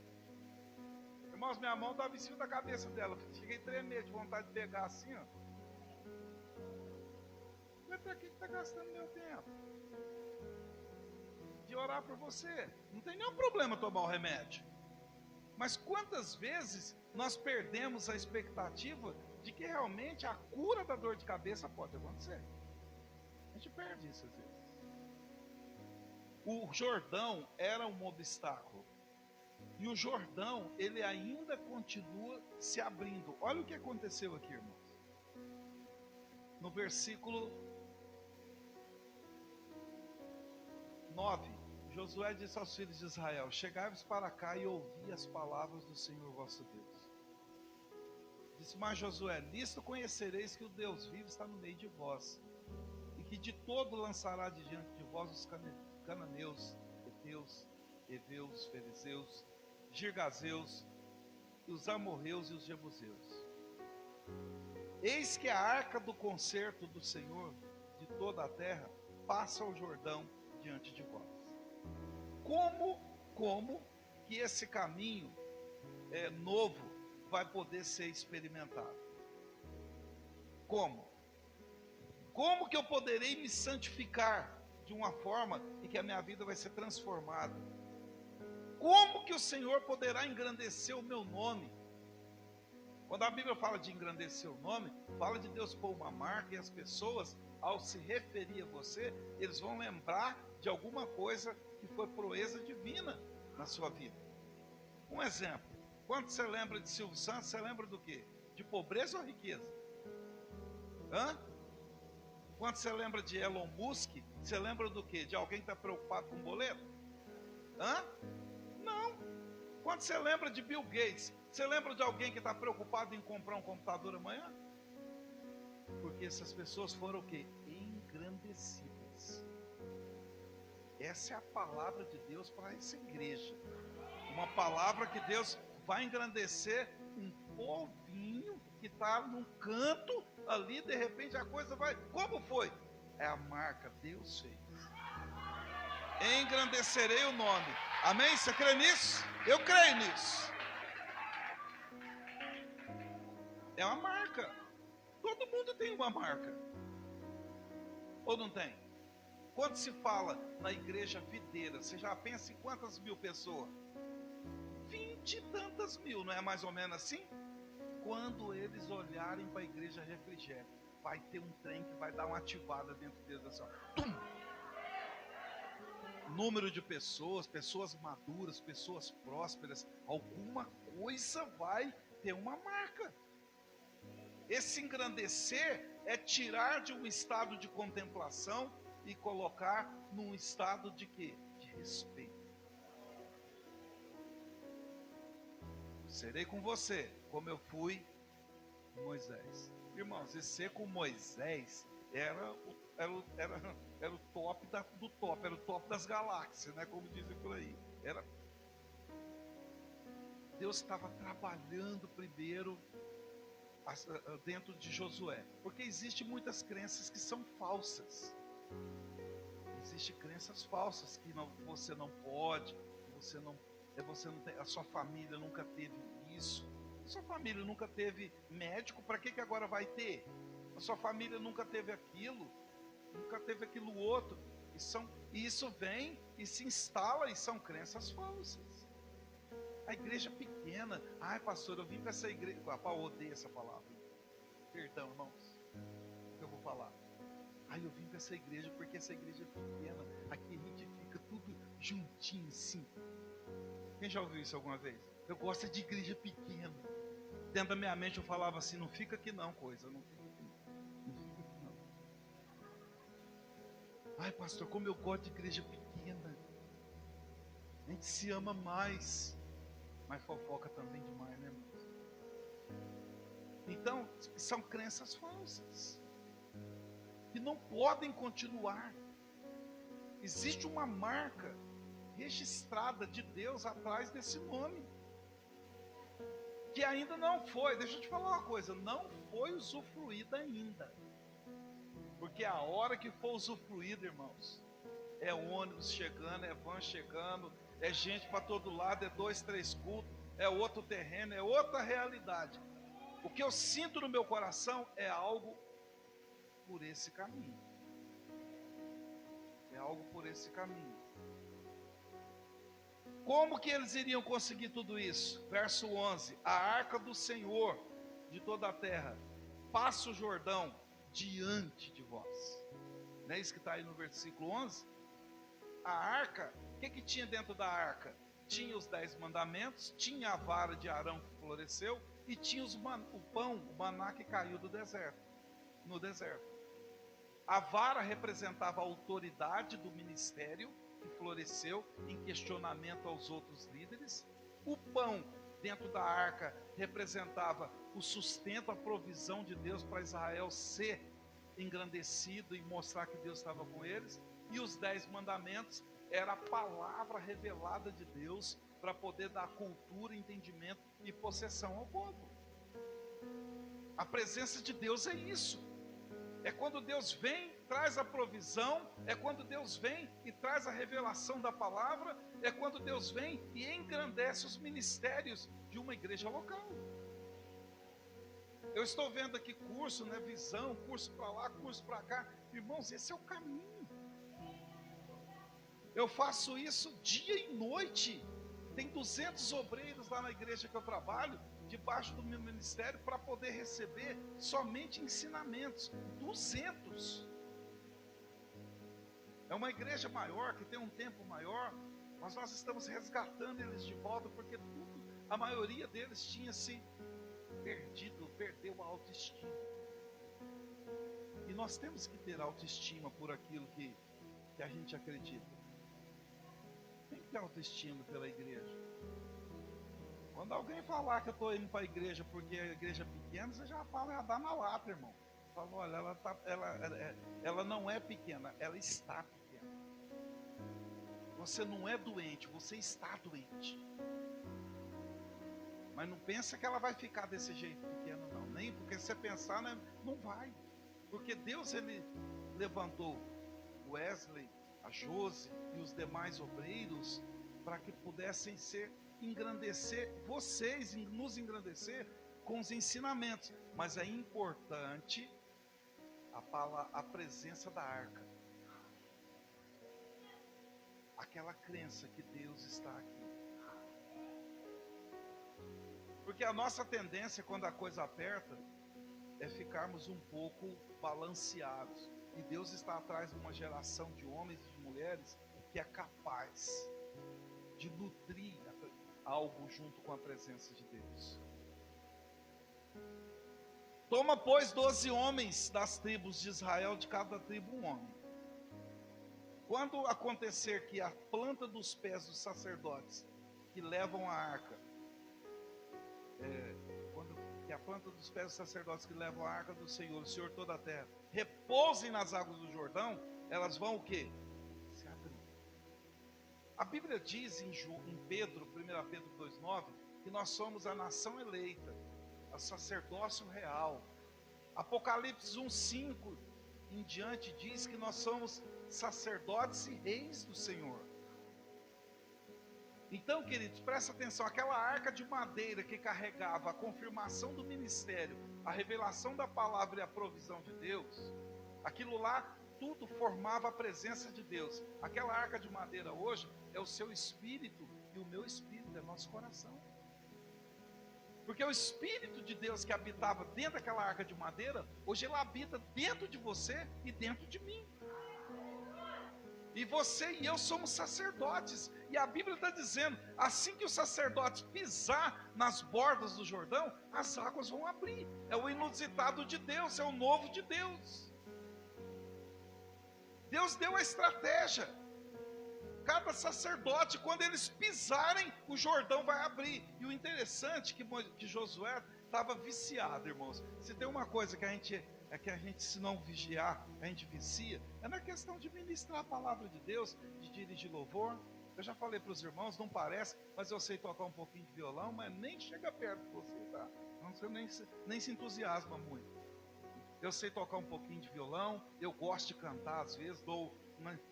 Irmãos, minha mão estava em cima da cabeça dela. Cheguei a tremer de vontade de pegar assim, ó. Mas para que está gastando meu tempo? De orar por você. Não tem nenhum problema tomar o remédio. Mas quantas vezes nós perdemos a expectativa de que realmente a cura da dor de cabeça pode acontecer? A gente perde isso às vezes. O Jordão era um obstáculo. E o Jordão, ele ainda continua se abrindo. Olha o que aconteceu aqui, irmãos. No versículo 9, Josué disse aos filhos de Israel: chegai-vos para cá e ouvi as palavras do Senhor vosso Deus. Disse mais Josué: nisto conhecereis que o Deus vivo está no meio de vós, e que de todo lançará de diante de vós os cananeus, heteus, heveus, fariseus, girgazeus, os amorreus e os jebuseus. Eis que a arca do concerto do Senhor de toda a terra passa o Jordão diante de vós. Como que esse caminho novo vai poder ser experimentado? Como? Como que eu poderei me santificar de uma forma em que a minha vida vai ser transformada? Como que o Senhor poderá engrandecer o meu nome? Quando a Bíblia fala de engrandecer o nome, fala de Deus pôr uma marca, e as pessoas, ao se referir a você, eles vão lembrar de alguma coisa que foi proeza divina na sua vida. Um exemplo, quando você lembra de Silvio Santos, você lembra do quê? De pobreza ou riqueza? Quando você lembra de Elon Musk, você lembra do quê? De alguém que está preocupado com boleto? Não. Quando você lembra de Bill Gates, você lembra de alguém que está preocupado em comprar um computador amanhã? Porque essas pessoas foram o quê? Engrandecidas. Essa é a palavra de Deus para essa igreja. Uma palavra que Deus vai engrandecer um povinho que está num canto ali, de repente a coisa vai... Como foi? É a marca, Deus fez. Engrandecerei o nome. Amém? Você crê nisso? Eu creio nisso. É uma marca. Todo mundo tem uma marca. Ou não tem? Quando se fala na igreja videira, você já pensa em quantas mil pessoas? 20 e tantas mil, não é mais ou menos assim? Quando eles olharem para a igreja refrigério, vai ter um trem que vai dar uma ativada dentro deles assim, ó. Tum! Número de pessoas maduras, pessoas prósperas, alguma coisa vai ter uma marca. Esse engrandecer é tirar de um estado de contemplação e colocar num estado de quê? De respeito. Serei com você, como eu fui com Moisés. Irmãos, e ser com Moisés era o top do top, era o top das galáxias, né? Como dizem por aí. Deus estava trabalhando primeiro dentro de Josué, porque existem muitas crenças que são falsas. Existem crenças falsas que você não pode, você não tem, a sua família nunca teve isso, a sua família nunca teve médico, para que agora vai ter? A sua família nunca teve aquilo, nunca teve aquilo outro. E isso vem e se instala e são crenças falsas. A igreja pequena, ai pastor, eu vim para essa igreja, eu odeio essa palavra, perdão irmãos, o que eu vou falar? Ai, eu vim para essa igreja porque essa igreja é pequena, aqui a gente fica tudo juntinho assim. Quem já ouviu isso alguma vez? Eu gosto de igreja pequena. Dentro da minha mente eu falava assim, não fica aqui não, coisa, não fica aqui não. Ai pastor, como eu gosto de igreja pequena. A gente se ama mais. Mas fofoca também demais, né, irmãos? Então, são crenças falsas que não podem continuar. Existe uma marca registrada de Deus atrás desse nome, que ainda não foi, deixa eu te falar uma coisa, não foi usufruída ainda. Porque a hora que for usufruída, irmãos, é ônibus chegando, é van chegando, é gente para todo lado, é 2, 3 cultos, é outro terreno, é outra realidade. O que eu sinto no meu coração é algo por esse caminho. É algo por esse caminho. Como que eles iriam conseguir tudo isso? Verso 11: a arca do Senhor de toda a terra passa o Jordão diante de vós. Não é isso que está aí no versículo 11? A arca, o que tinha dentro da arca? Tinha os 10 mandamentos, tinha a vara de Arão que floresceu e tinha o pão, o maná que caiu do deserto, no deserto. A vara representava a autoridade do ministério que floresceu em questionamento aos outros líderes. O pão dentro da arca representava o sustento, a provisão de Deus para Israel ser engrandecido e mostrar que Deus estava com eles. E os 10 mandamentos era a palavra revelada de Deus para poder dar cultura, entendimento e possessão ao povo. A presença de Deus é isso. É quando Deus vem, traz a provisão, é quando Deus vem e traz a revelação da palavra, é quando Deus vem e engrandece os ministérios de uma igreja local. Eu estou vendo aqui curso, né, visão, curso para lá, curso para cá. Irmãos, esse é o caminho. Eu faço isso dia e noite. Tem 200 obreiros lá na igreja que eu trabalho, debaixo do meu ministério, para poder receber somente ensinamentos. 200. É uma igreja maior, que tem um tempo maior, mas nós estamos resgatando eles de volta, porque a maioria deles tinha se perdeu a autoestima. E nós temos que ter autoestima por aquilo que a gente acredita. Tem que ter autoestima pela igreja. Quando alguém falar que eu estou indo para a igreja porque a igreja é pequena, você já fala, já dá na lata, irmão. Fala, olha, ela não é pequena, ela está pequena. Você não é doente, você está doente. Mas não pensa que ela vai ficar desse jeito pequeno, não. Nem porque se você pensar, né, não vai. Porque Deus, Ele levantou o Wesley, a Josi e os demais obreiros para que pudessem engrandecer vocês, nos engrandecer com os ensinamentos. Mas é importante a presença da arca. Aquela crença que Deus está aqui. Porque a nossa tendência, quando a coisa aperta, é ficarmos um pouco balanceados. E Deus está atrás de uma geração de homens e de mulheres que é capaz de nutrir algo junto com a presença de Deus. Toma, pois, 12 homens das tribos de Israel, de cada tribo um homem. Quando acontecer que a planta dos pés dos sacerdotes que levam a arca, que a planta dos pés dos sacerdotes que levam a arca do Senhor, o Senhor toda a terra, repousem nas águas do Jordão, elas vão o quê? Se abrir. A Bíblia diz em Pedro, 1 Pedro 2,9, que nós somos a nação eleita, a sacerdócio real. Apocalipse 1,5 em diante diz que nós somos sacerdotes e reis do Senhor. Então, queridos, presta atenção, aquela arca de madeira que carregava a confirmação do ministério, a revelação da palavra e a provisão de Deus, aquilo lá, tudo formava a presença de Deus. Aquela arca de madeira hoje é o seu espírito e o meu espírito, é nosso coração. Porque o Espírito de Deus que habitava dentro daquela arca de madeira, hoje ele habita dentro de você e dentro de mim. E você e eu somos sacerdotes. E a Bíblia está dizendo, assim que o sacerdote pisar nas bordas do Jordão, as águas vão abrir. É o inusitado de Deus, é o novo de Deus. Deus deu a estratégia. Cada sacerdote, quando eles pisarem, o Jordão vai abrir. E o interessante é que Josué estava viciado, irmãos. Se tem uma coisa que a gente se não vigiar, a gente vicia, é na questão de ministrar a palavra de Deus, de dirigir louvor. Eu já falei para os irmãos, não parece, mas eu sei tocar um pouquinho de violão, mas nem chega perto de você, tá? Então você nem se entusiasma muito. Eu sei tocar um pouquinho de violão, eu gosto de cantar às vezes,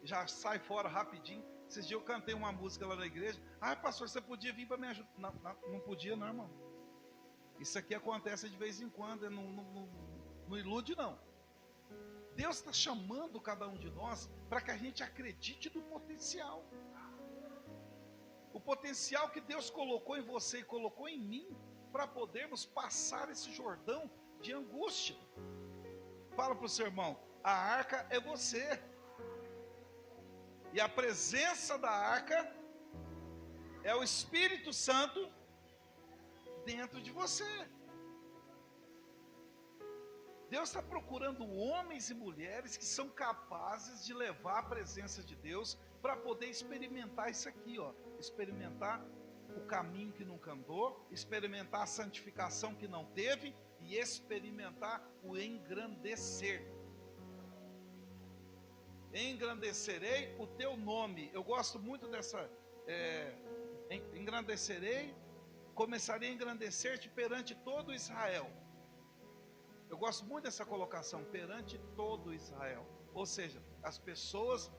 já sai fora rapidinho. Esses dias eu cantei uma música lá na igreja. Pastor, você podia vir para me ajudar? Não podia não, irmão. Isso aqui acontece de vez em quando, não ilude não. Deus está chamando cada um de nós para que a gente acredite no potencial. O potencial que Deus colocou em você e colocou em mim, para podermos passar esse Jordão de angústia. Fala para o seu irmão, a arca é você. E a presença da arca é o Espírito Santo dentro de você. Deus está procurando homens e mulheres que são capazes de levar a presença de Deus para poder experimentar isso aqui, ó. Experimentar o caminho que nunca andou, experimentar a santificação que não teve e experimentar o engrandecer. engrandecerei o teu nome. Eu gosto muito dessa, engrandecerei, começarei a engrandecer-te perante todo Israel. Eu gosto muito dessa colocação, perante todo Israel. Ou seja, as pessoas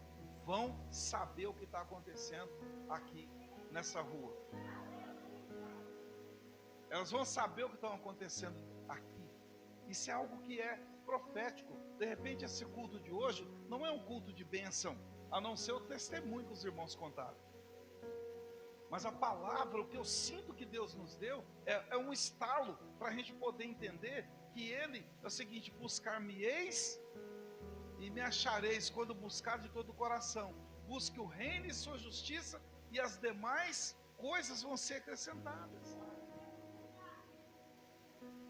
vão saber o que está acontecendo aqui nessa rua. Elas vão saber o que está acontecendo aqui. Isso é algo que é profético. De repente esse culto de hoje não é um culto de bênção, a não ser o testemunho que os irmãos contaram. Mas a palavra, o que eu sinto que Deus nos deu, é um estalo para a gente poder entender que Ele é o seguinte: buscar-me-eis e me achareis quando buscar de todo o coração. Busque o reino e sua justiça, e as demais coisas vão ser acrescentadas.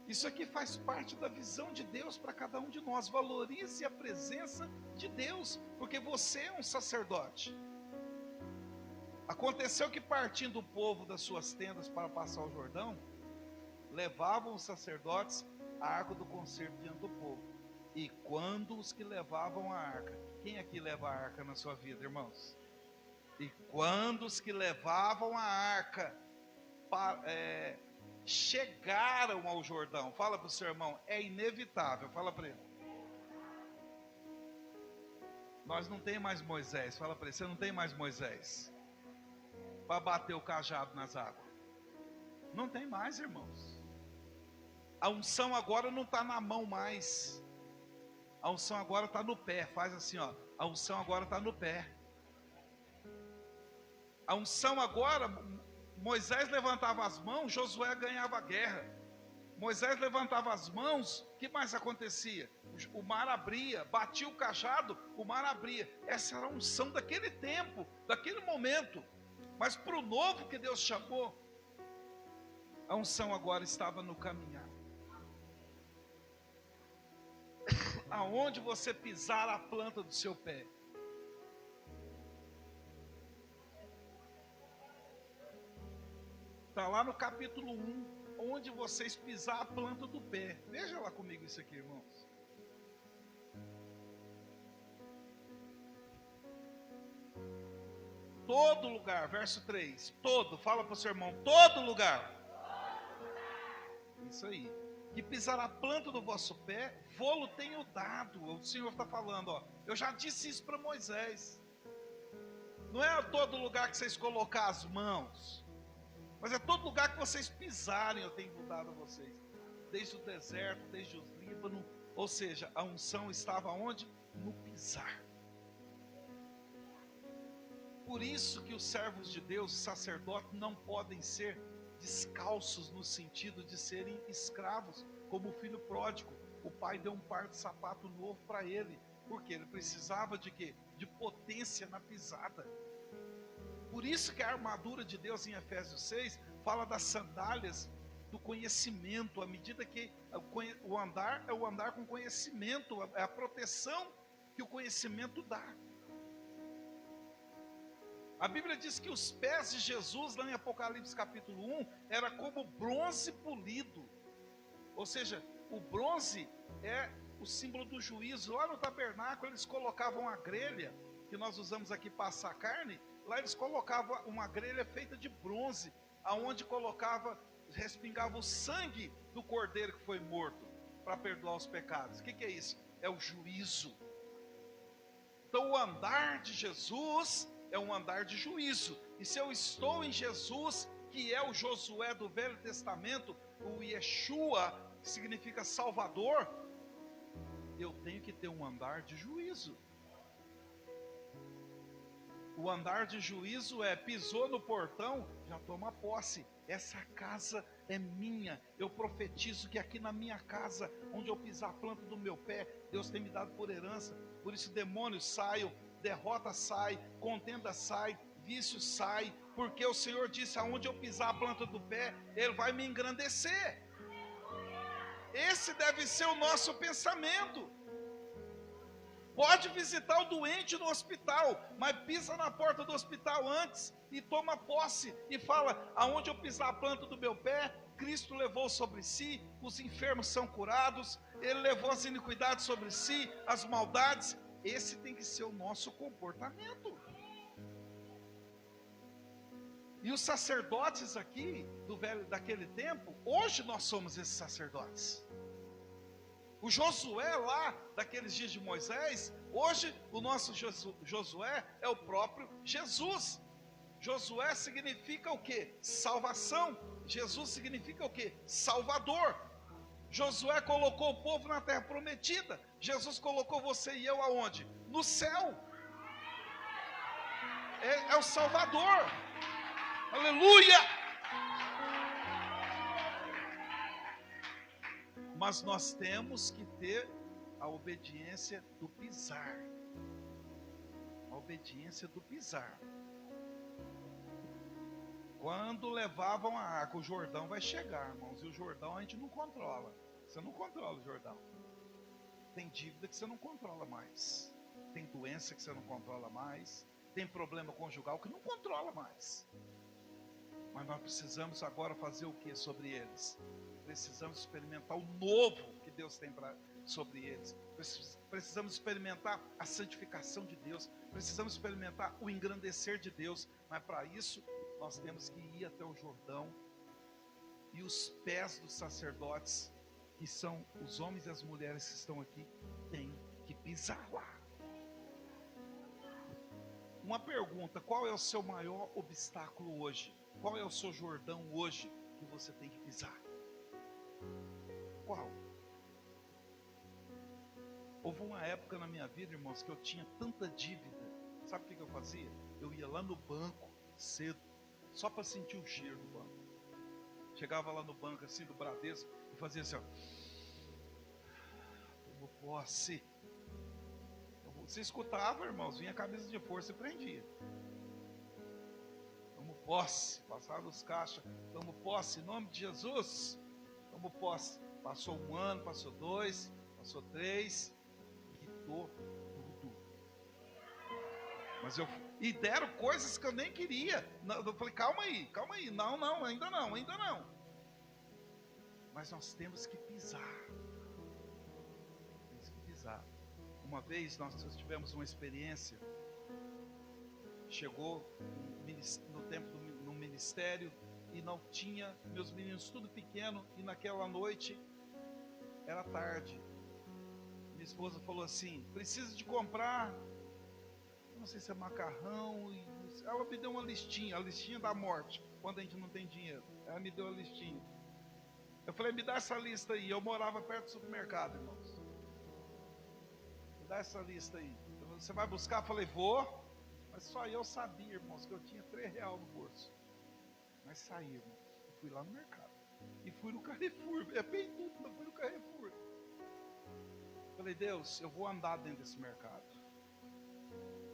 Isso aqui faz parte da visão de Deus para cada um de nós. Valorize a presença de Deus, porque você é um sacerdote. Aconteceu que, partindo o povo das suas tendas para passar o Jordão, levavam os sacerdotes a arca do concerto diante do povo. E quando os que levavam a arca, quem aqui leva a arca na sua vida, irmãos? E quando os que levavam a arca chegaram ao Jordão, fala para o seu irmão, é inevitável, fala para ele. Nós não tem mais Moisés, fala para ele, você não tem mais Moisés para bater o cajado nas águas. Não tem mais, irmãos. A unção agora não está na mão mais. A unção agora está no pé. Faz assim, ó. A unção agora está no pé. A unção agora, Moisés levantava as mãos, Josué ganhava a guerra. Moisés levantava as mãos, o que mais acontecia? O mar abria, batia o cajado, o mar abria. Essa era a unção daquele tempo, daquele momento. Mas para o novo que Deus chamou, a unção agora estava no caminhar. Aonde você pisar a planta do seu pé. Está lá no capítulo 1, onde vocês pisar a planta do pé. Veja lá comigo isso aqui, irmãos. Todo lugar, verso 3. Todo, fala para o seu irmão, todo lugar. Isso aí. Que pisar a planta do vosso pé, vô-lo tenho dado. O Senhor está falando, ó. Eu já disse isso para Moisés. Não é todo lugar que vocês colocar as mãos, mas é todo lugar que vocês pisarem, eu tenho dado a vocês. Desde o deserto, desde os Líbanos. Ou seja, a unção estava onde? No pisar. Por isso que os servos de Deus, os sacerdotes, não podem ser descalços no sentido de serem escravos, como o filho pródigo. O pai deu um par de sapato novo para ele, porque ele precisava de quê? De potência na pisada. Por isso que a armadura de Deus em Efésios 6 fala das sandálias do conhecimento, à medida que o andar é o andar com conhecimento, é a proteção que o conhecimento dá. A Bíblia diz que os pés de Jesus, lá em Apocalipse capítulo 1, era como bronze polido. Ou seja, o bronze é o símbolo do juízo. Lá no tabernáculo eles colocavam a grelha, que nós usamos aqui para assar carne. Lá eles colocavam uma grelha feita de bronze, aonde respingava o sangue do cordeiro que foi morto, para perdoar os pecados. O que é isso? É o juízo. Então o andar de Jesus é um andar de juízo. E se eu estou em Jesus, que é o Josué do Velho Testamento, o Yeshua, que significa Salvador, eu tenho que ter um andar de juízo. O andar de juízo é, pisou no portão, já toma posse. Essa casa é minha. Eu profetizo que aqui na minha casa, onde eu pisar a planta do meu pé, Deus tem me dado por herança. Por isso demônios saiam, derrota sai, contenda sai, vício sai, porque o Senhor disse, aonde eu pisar a planta do pé, Ele vai me engrandecer. Esse deve ser o nosso pensamento. Pode visitar o doente no hospital, mas pisa na porta do hospital antes e toma posse e fala, aonde eu pisar a planta do meu pé, Cristo levou sobre si, os enfermos são curados, Ele levou as iniquidades sobre si, as maldades. Esse tem que ser o nosso comportamento. E os sacerdotes aqui, daquele tempo, hoje nós somos esses sacerdotes. O Josué lá, daqueles dias de Moisés, hoje o nosso Josué é o próprio Jesus. Josué significa o quê? Salvação. Jesus significa o quê? Salvador. Josué colocou o povo na terra prometida. Jesus colocou você e eu aonde? No céu. É o Salvador. Aleluia! Mas nós temos que ter a obediência do pisar. A obediência do pisar. Quando levavam a arca, o Jordão vai chegar, irmãos. E o Jordão a gente não controla. Você não controla o Jordão. Tem dívida que você não controla mais. Tem doença que você não controla mais. Tem problema conjugal que não controla mais. Mas nós precisamos agora fazer o que sobre eles? Precisamos experimentar o novo que Deus tem sobre eles. Precisamos experimentar a santificação de Deus. Precisamos experimentar o engrandecer de Deus. Mas para isso, nós temos que ir até o Jordão. E os pés dos sacerdotes, que são os homens e as mulheres que estão aqui, têm que pisar lá. Uma pergunta: qual é o seu maior obstáculo hoje? Qual é o seu Jordão hoje que você tem que pisar? Qual? Houve uma época na minha vida, irmãos, que eu tinha tanta dívida. Sabe o que eu fazia? Eu ia lá no banco cedo, só para sentir o cheiro do banco. Chegava lá no banco assim, do Bradesco, e fazia assim, ó. Tomo posse. Você escutava, irmãos, vinha a camisa de força e prendia. Tomo posse. Passava os caixas. Tomo posse em nome de Jesus. Tomo posse. Passou 1 ano, passou 2, passou 3. Quitou tudo. Mas e deram coisas que eu nem queria. Eu falei, calma aí. Não, ainda não. Mas nós temos que pisar. Uma vez nós tivemos uma experiência. Chegou no tempo no ministério e não tinha, meus meninos tudo pequeno, e naquela noite era tarde. Minha esposa falou assim: preciso de comprar, não sei se é macarrão, ela me deu uma listinha, a listinha da morte, quando a gente não tem dinheiro. Ela me deu a listinha. Eu falei, me dá essa lista aí. Eu morava perto do supermercado, irmãos. Me dá essa lista aí. Você vai buscar? Eu falei, vou. Mas só eu sabia, irmãos, que eu tinha R$3 no bolso. Mas saí, irmãos. Eu fui lá no mercado. E fui no Carrefour. É bem tudo, mas fui no Carrefour. Falei, Deus, eu vou andar dentro desse mercado.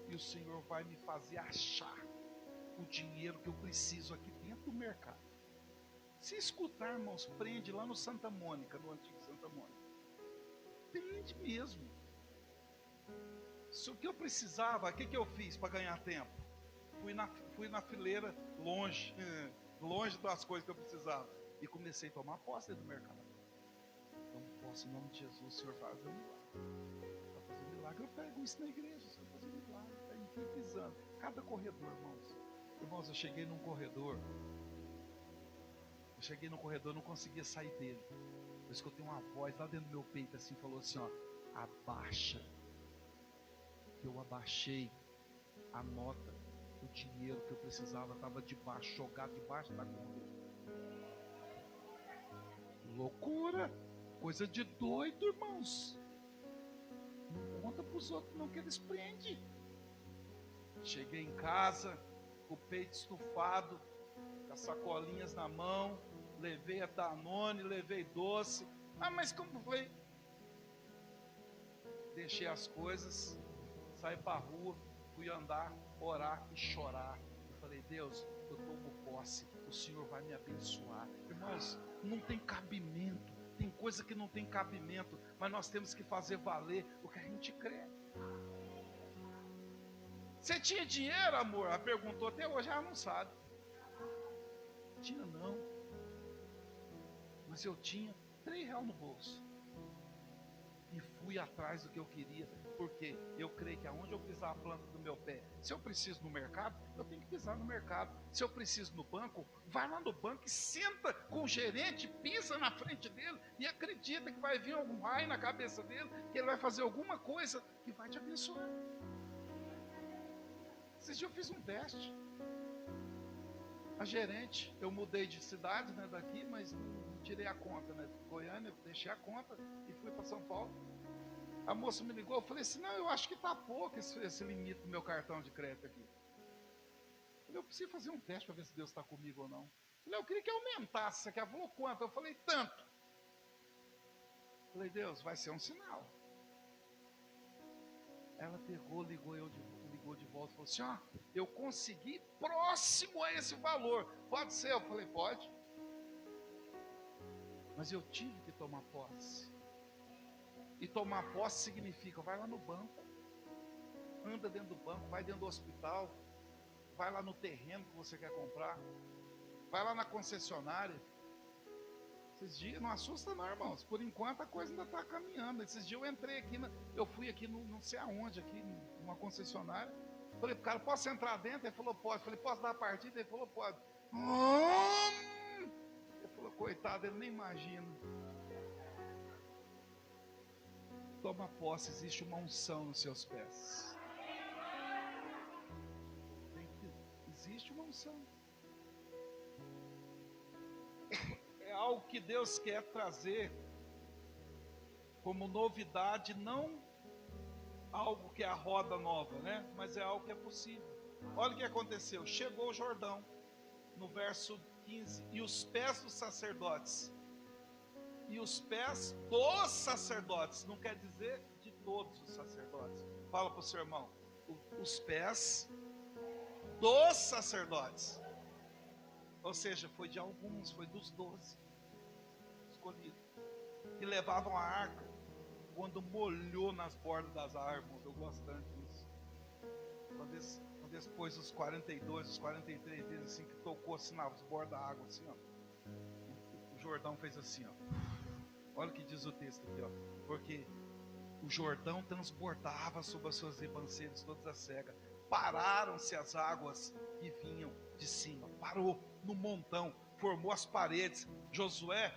E o Senhor vai me fazer achar o dinheiro que eu preciso aqui dentro do mercado. Se escutar, irmãos, prende lá no Santa Mônica, no antigo Santa Mônica. Prende mesmo. Se o que eu precisava, o que eu fiz para ganhar tempo? Fui na fileira, longe das coisas que eu precisava. E comecei a tomar posse do mercado. Tomo posse em nome de Jesus, o Senhor vai fazer um milagre. Vai fazer um milagre. Eu pego isso na igreja, o Senhor vai fazer um milagre. Está em pisando. Cada corredor, irmãos. Irmãos, eu cheguei num corredor. Não conseguia sair dele. Eu escutei uma voz lá dentro do meu peito assim, falou assim, ó, abaixa. Eu abaixei a nota, o dinheiro que eu precisava estava debaixo, jogado debaixo da conta. Loucura, coisa de doido, irmãos. Não conta para os outros não, que eles prendem. Cheguei em casa, com o peito estufado, com as sacolinhas na mão, levei a Danone, levei doce. Mas como foi? Deixei as coisas, saí para a rua, fui andar, orar e chorar. Eu falei, Deus, eu tomo posse, o Senhor vai me abençoar. Irmãos, não tem cabimento, tem coisa que não tem cabimento, mas nós temos que fazer valer o que a gente crê. Você tinha dinheiro, amor? Ela perguntou, até hoje ela não sabe. Tinha não. Mas eu tinha R$3 no bolso. e fui atrás do que eu queria, porque eu creio que aonde eu pisar a planta do meu pé, se eu preciso no mercado, eu tenho que pisar no mercado. Se eu preciso no banco, vai lá no banco e senta com o gerente, pisa na frente dele e acredita que vai vir algum raio na cabeça dele, que ele vai fazer alguma coisa que vai te abençoar. Esses dias eu fiz um teste. A gerente, eu mudei de cidade, né, daqui, mas não tirei a conta, né, de Goiânia, deixei a conta e fui para São Paulo. A moça me ligou, eu falei assim, não, eu acho que está pouco esse limite do meu cartão de crédito aqui. Eu falei, eu preciso fazer um teste para ver se Deus está comigo ou não. Eu falei, eu queria que aumentasse isso aqui. Ela falou, quanto? Eu falei, tanto. Eu falei, Deus, vai ser um sinal. Ela pegou, ligou de volta e falou assim, ó, eu consegui próximo a esse valor. Pode ser? Eu falei, pode. Mas eu tive que tomar posse. E tomar posse significa, vai lá no banco, anda dentro do banco, vai dentro do hospital, vai lá no terreno que você quer comprar, vai lá na concessionária. Esses dias, não assusta não, irmãos, por enquanto a coisa ainda está caminhando. Esses dias eu entrei aqui, eu fui aqui, não sei aonde, aqui numa concessionária. Falei pro cara, posso entrar dentro? Ele falou, pode. Falei, posso dar a partida? Ele falou, pode. Ele falou, coitado, ele nem imagina. Toma posse, existe uma unção nos seus pés. Existe uma unção. É algo que Deus quer trazer como novidade, não algo que é a roda nova, né? Mas é algo que é possível. Olha o que aconteceu. Chegou o Jordão, no verso 15, e os pés dos sacerdotes. E os pés dos sacerdotes, não quer dizer de todos os sacerdotes. Fala para o seu irmão, os pés dos sacerdotes. Ou seja, foi de alguns, foi dos 12 escolhidos, que levavam a arca, quando molhou nas bordas das árvores. Eu gosto tanto disso. Uma vez pôs os 42, os 43 vezes assim, que tocou assim nas bordas da água, assim, ó. O Jordão fez assim, ó. Olha o que diz o texto aqui, ó. Porque o Jordão transbordava sobre as suas ribanceiras, todas as cegas. Pararam-se as águas que vinham de cima. Parou no montão, formou as paredes. Josué,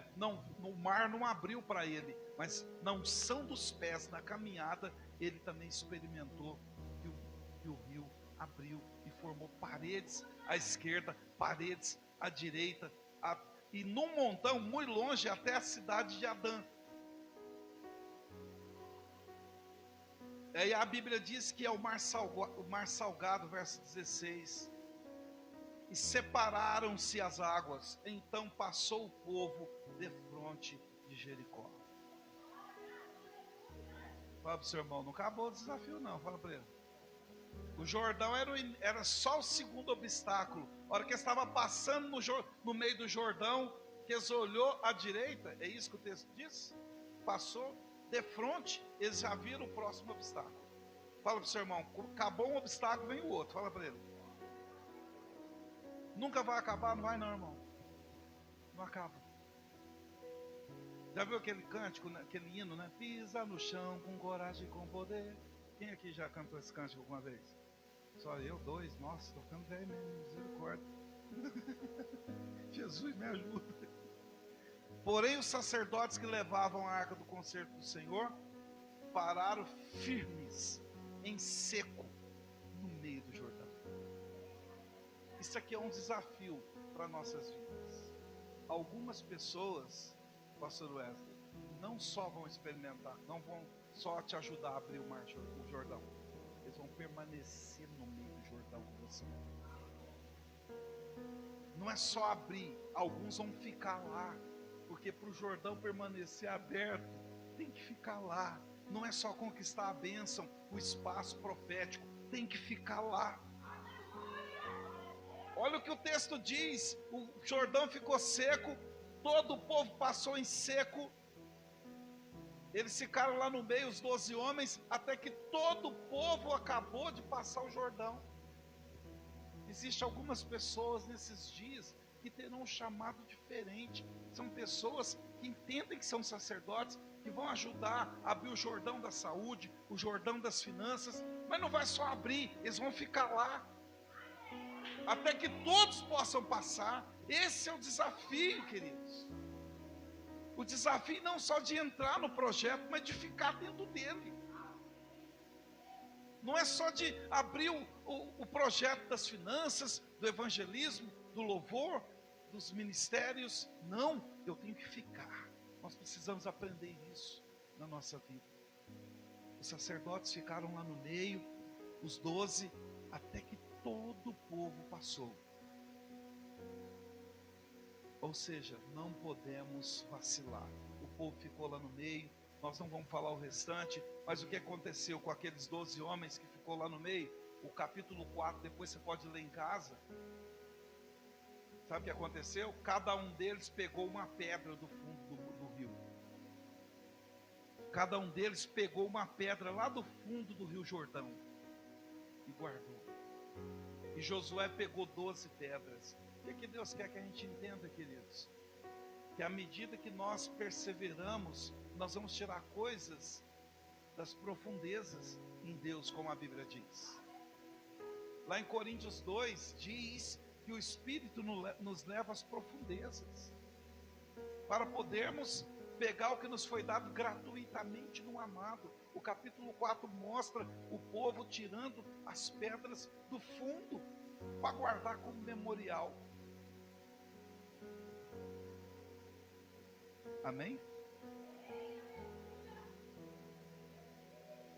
o mar não abriu para ele, mas na unção dos pés, na caminhada, ele também experimentou que o rio abriu e formou paredes à esquerda, paredes à direita, e num montão muito longe até a cidade de Adã. Aí a Bíblia diz que é o mar salgado, verso 16. E separaram-se as águas, então passou o povo defronte de Jericó. Fala para o seu irmão, não acabou o desafio não, fala para ele. O Jordão era só o segundo obstáculo. A hora que eles estavam passando no meio do Jordão, que eles olhou à direita, é isso que o texto diz? Passou de frente, eles já viram o próximo obstáculo. Fala para o seu irmão, acabou um obstáculo, vem o outro, fala para ele. Nunca vai acabar, não vai não, irmão. Não acaba. Já viu aquele cântico, aquele hino, né? Pisa no chão com coragem e com poder. Quem aqui já cantou esse cântico alguma vez? Só eu, 2, nossa, estou ficando velho mesmo, misericórdia. Jesus me ajuda. Porém os sacerdotes que levavam a arca do concerto do Senhor pararam firmes, em seco, no meio do Jordão. Isso aqui é um desafio para nossas vidas. Algumas pessoas, pastor Wesley, não só vão experimentar, não vão só te ajudar a abrir o Jordão. Eles vão permanecer no meio do Jordão com você. Não é só abrir, alguns vão ficar lá. Porque para o Jordão permanecer aberto, tem que ficar lá. Não é só conquistar a bênção, o espaço profético, tem que ficar lá. Olha o que o texto diz, o Jordão ficou seco, todo o povo passou em seco, eles ficaram lá no meio, os 12 homens, até que todo o povo acabou de passar o Jordão. Existem algumas pessoas nesses dias que terão um chamado diferente, são pessoas que entendem que são sacerdotes, que vão ajudar a abrir o Jordão da saúde, o Jordão das finanças, mas não vai só abrir, eles vão ficar lá, até que todos possam passar. Esse é o desafio, queridos. O desafio não só de entrar no projeto, mas de ficar dentro dele. Não é só de abrir o projeto das finanças, do evangelismo, do louvor, dos ministérios. Não, eu tenho que ficar. Nós precisamos aprender isso na nossa vida. Os sacerdotes ficaram lá no meio, os 12, até que todo o povo passou. Ou seja, não podemos vacilar. O povo ficou lá no meio. Nós não vamos falar o restante, mas o que aconteceu com aqueles 12 homens que ficou lá no meio? O capítulo 4, depois você pode ler em casa. Sabe o que aconteceu? Cada um deles pegou uma pedra do fundo do rio. Cada um deles pegou uma pedra lá do fundo do rio Jordão e guardou. E Josué pegou 12 pedras. O que Deus quer que a gente entenda, queridos? Que à medida que nós perseveramos, nós vamos tirar coisas das profundezas em Deus, como a Bíblia diz. Lá em Coríntios 2, diz que o Espírito nos leva às profundezas, para podermos pegar o que nos foi dado gratuitamente no amado. O capítulo 4 mostra o povo tirando as pedras do fundo, para guardar como memorial. Amém?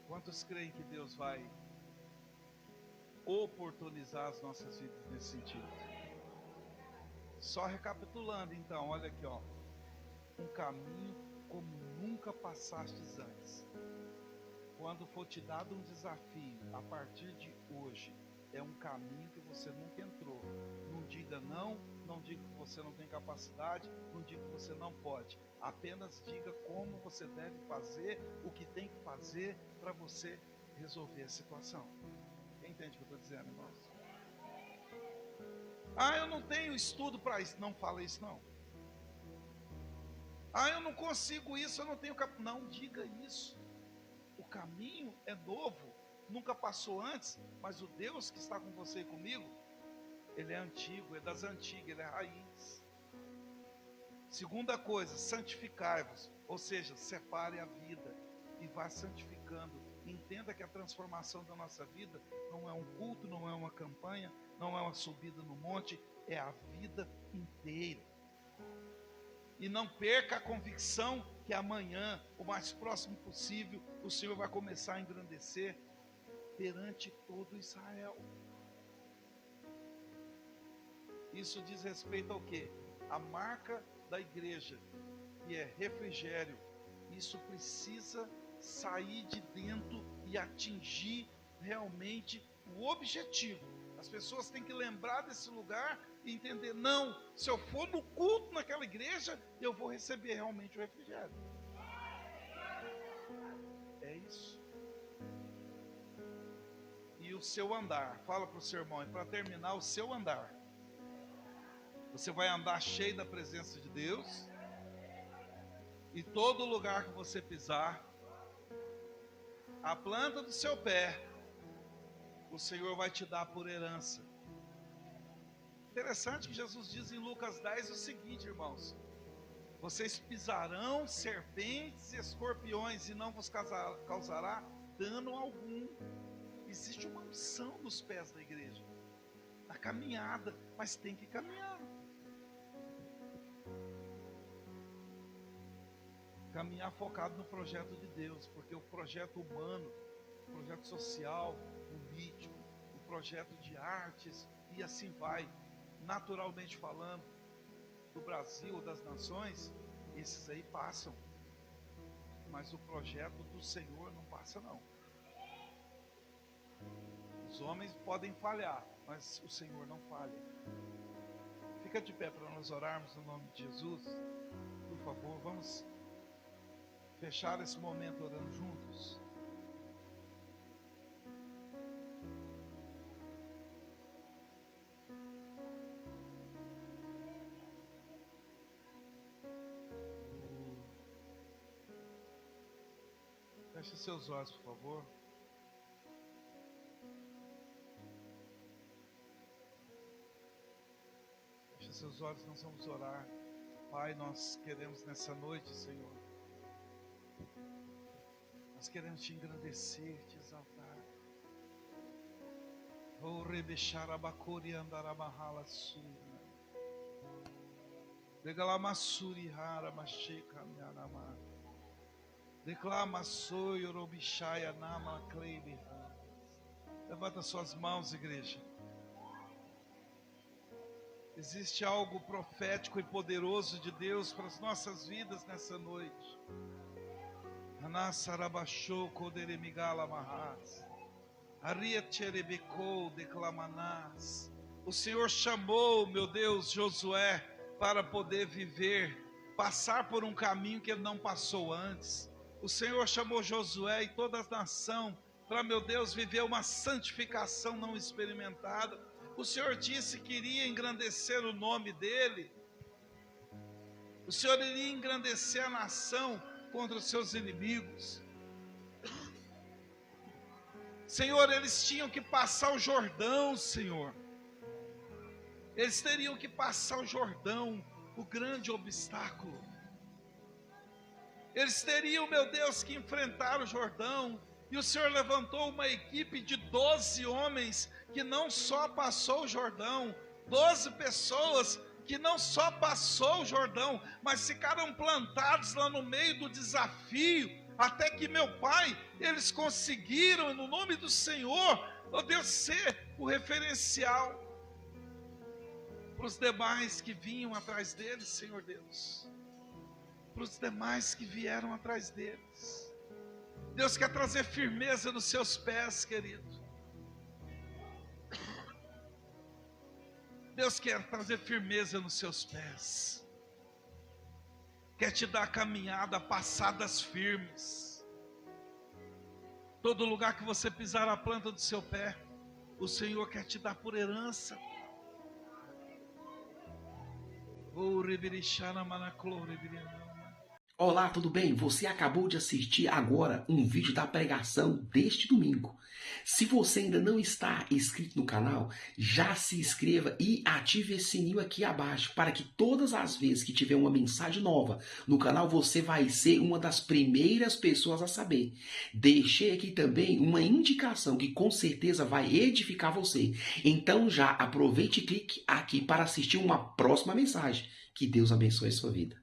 Quantos creem que Deus vai oportunizar as nossas vidas nesse sentido? Só recapitulando então, olha aqui, ó. Um caminho como nunca passastes antes. Quando for te dado um desafio, a partir de hoje, é um caminho que você nunca entrou. Não diga não, não diga que você não tem capacidade, não diga que você não pode. Apenas diga como você deve fazer, o que tem que fazer para você resolver a situação. Quem entende o que eu estou dizendo, irmãos? Ah, eu não tenho estudo para isso. Não fala isso, não. Ah, eu não consigo isso, eu não tenho Não diga isso. O caminho é novo, nunca passou antes, mas o Deus que está com você e comigo, Ele é antigo, é das antigas, Ele é raiz. Segunda coisa, santificai-vos, ou seja, separe a vida e vá santificando. Entenda que a transformação da nossa vida não é um culto, não é uma campanha, não é uma subida no monte, é a vida inteira. E não perca a convicção que amanhã, o mais próximo possível, o Senhor vai começar a engrandecer perante todo Israel. Isso diz respeito ao quê? A marca da igreja, que é refrigério. Isso precisa sair de dentro e atingir realmente o objetivo. As pessoas têm que lembrar desse lugar e entender, não, se eu for no culto naquela igreja, eu vou receber realmente o refrigério. É isso. E o seu andar, fala para o seu irmão, e para terminar, o seu andar. Você vai andar cheio da presença de Deus, e todo lugar que você pisar, a planta do seu pé, o Senhor vai te dar por herança. Interessante que Jesus diz em Lucas 10 o seguinte, irmãos: vocês pisarão serpentes e escorpiões e não vos causará dano algum. Existe uma unção nos pés da igreja, na caminhada, mas tem que caminhar. Caminhar focado no projeto de Deus, porque o projeto humano, o projeto social, político, o projeto de artes, e assim vai, naturalmente falando, do Brasil, das nações, esses aí passam, mas o projeto do Senhor não passa, não. Os homens podem falhar, mas o Senhor não falha. Fica de pé para nós orarmos no nome de Jesus. Por favor, vamos fechar esse momento orando juntos. Feche seus olhos, por favor. Feche seus olhos, nós vamos orar. Pai, nós queremos nessa noite, Senhor, nós queremos te engrandecer, te exaltar. Oh, rebechar abacori andarabahala sura. Degalamassuri hara macheka mianama. Declama soi orobishaya nama kleibe. Levanta suas mãos, igreja. Existe algo profético e poderoso de Deus para as nossas vidas nessa noite. Anasarabashou koderemigala mahas. Ariacherebecou declamanás. O Senhor chamou, meu Deus, Josué, para poder viver, passar por um caminho que ele não passou antes. O Senhor chamou Josué e toda a nação para, meu Deus, viver uma santificação não experimentada. O Senhor disse que iria engrandecer o nome dele. O Senhor iria engrandecer a nação contra os seus inimigos. Senhor, eles tinham que passar o Jordão, Senhor. Eles teriam que passar o Jordão, o grande obstáculo. Eles teriam, meu Deus, que enfrentar o Jordão. E o Senhor levantou uma equipe de 12 homens que não só passou o Jordão, 12 pessoas que não só passou o Jordão, mas ficaram plantados lá no meio do desafio, até que, meu Pai, eles conseguiram, no nome do Senhor, ó Deus, ser o referencial para os demais que vinham atrás deles, Senhor Deus, para os demais que vieram atrás deles. Deus quer trazer firmeza nos seus pés, querido. Deus quer trazer firmeza nos seus pés. Quer te dar caminhada, passadas firmes. Todo lugar que você pisar a planta do seu pé, o Senhor quer te dar por herança. Olá, tudo bem? Você acabou de assistir agora um vídeo da pregação deste domingo. Se você ainda não está inscrito no canal, já se inscreva e ative esse sininho aqui abaixo para que todas as vezes que tiver uma mensagem nova no canal, você vai ser uma das primeiras pessoas a saber. Deixei aqui também uma indicação que com certeza vai edificar você. Então já aproveite e clique aqui para assistir uma próxima mensagem. Que Deus abençoe a sua vida.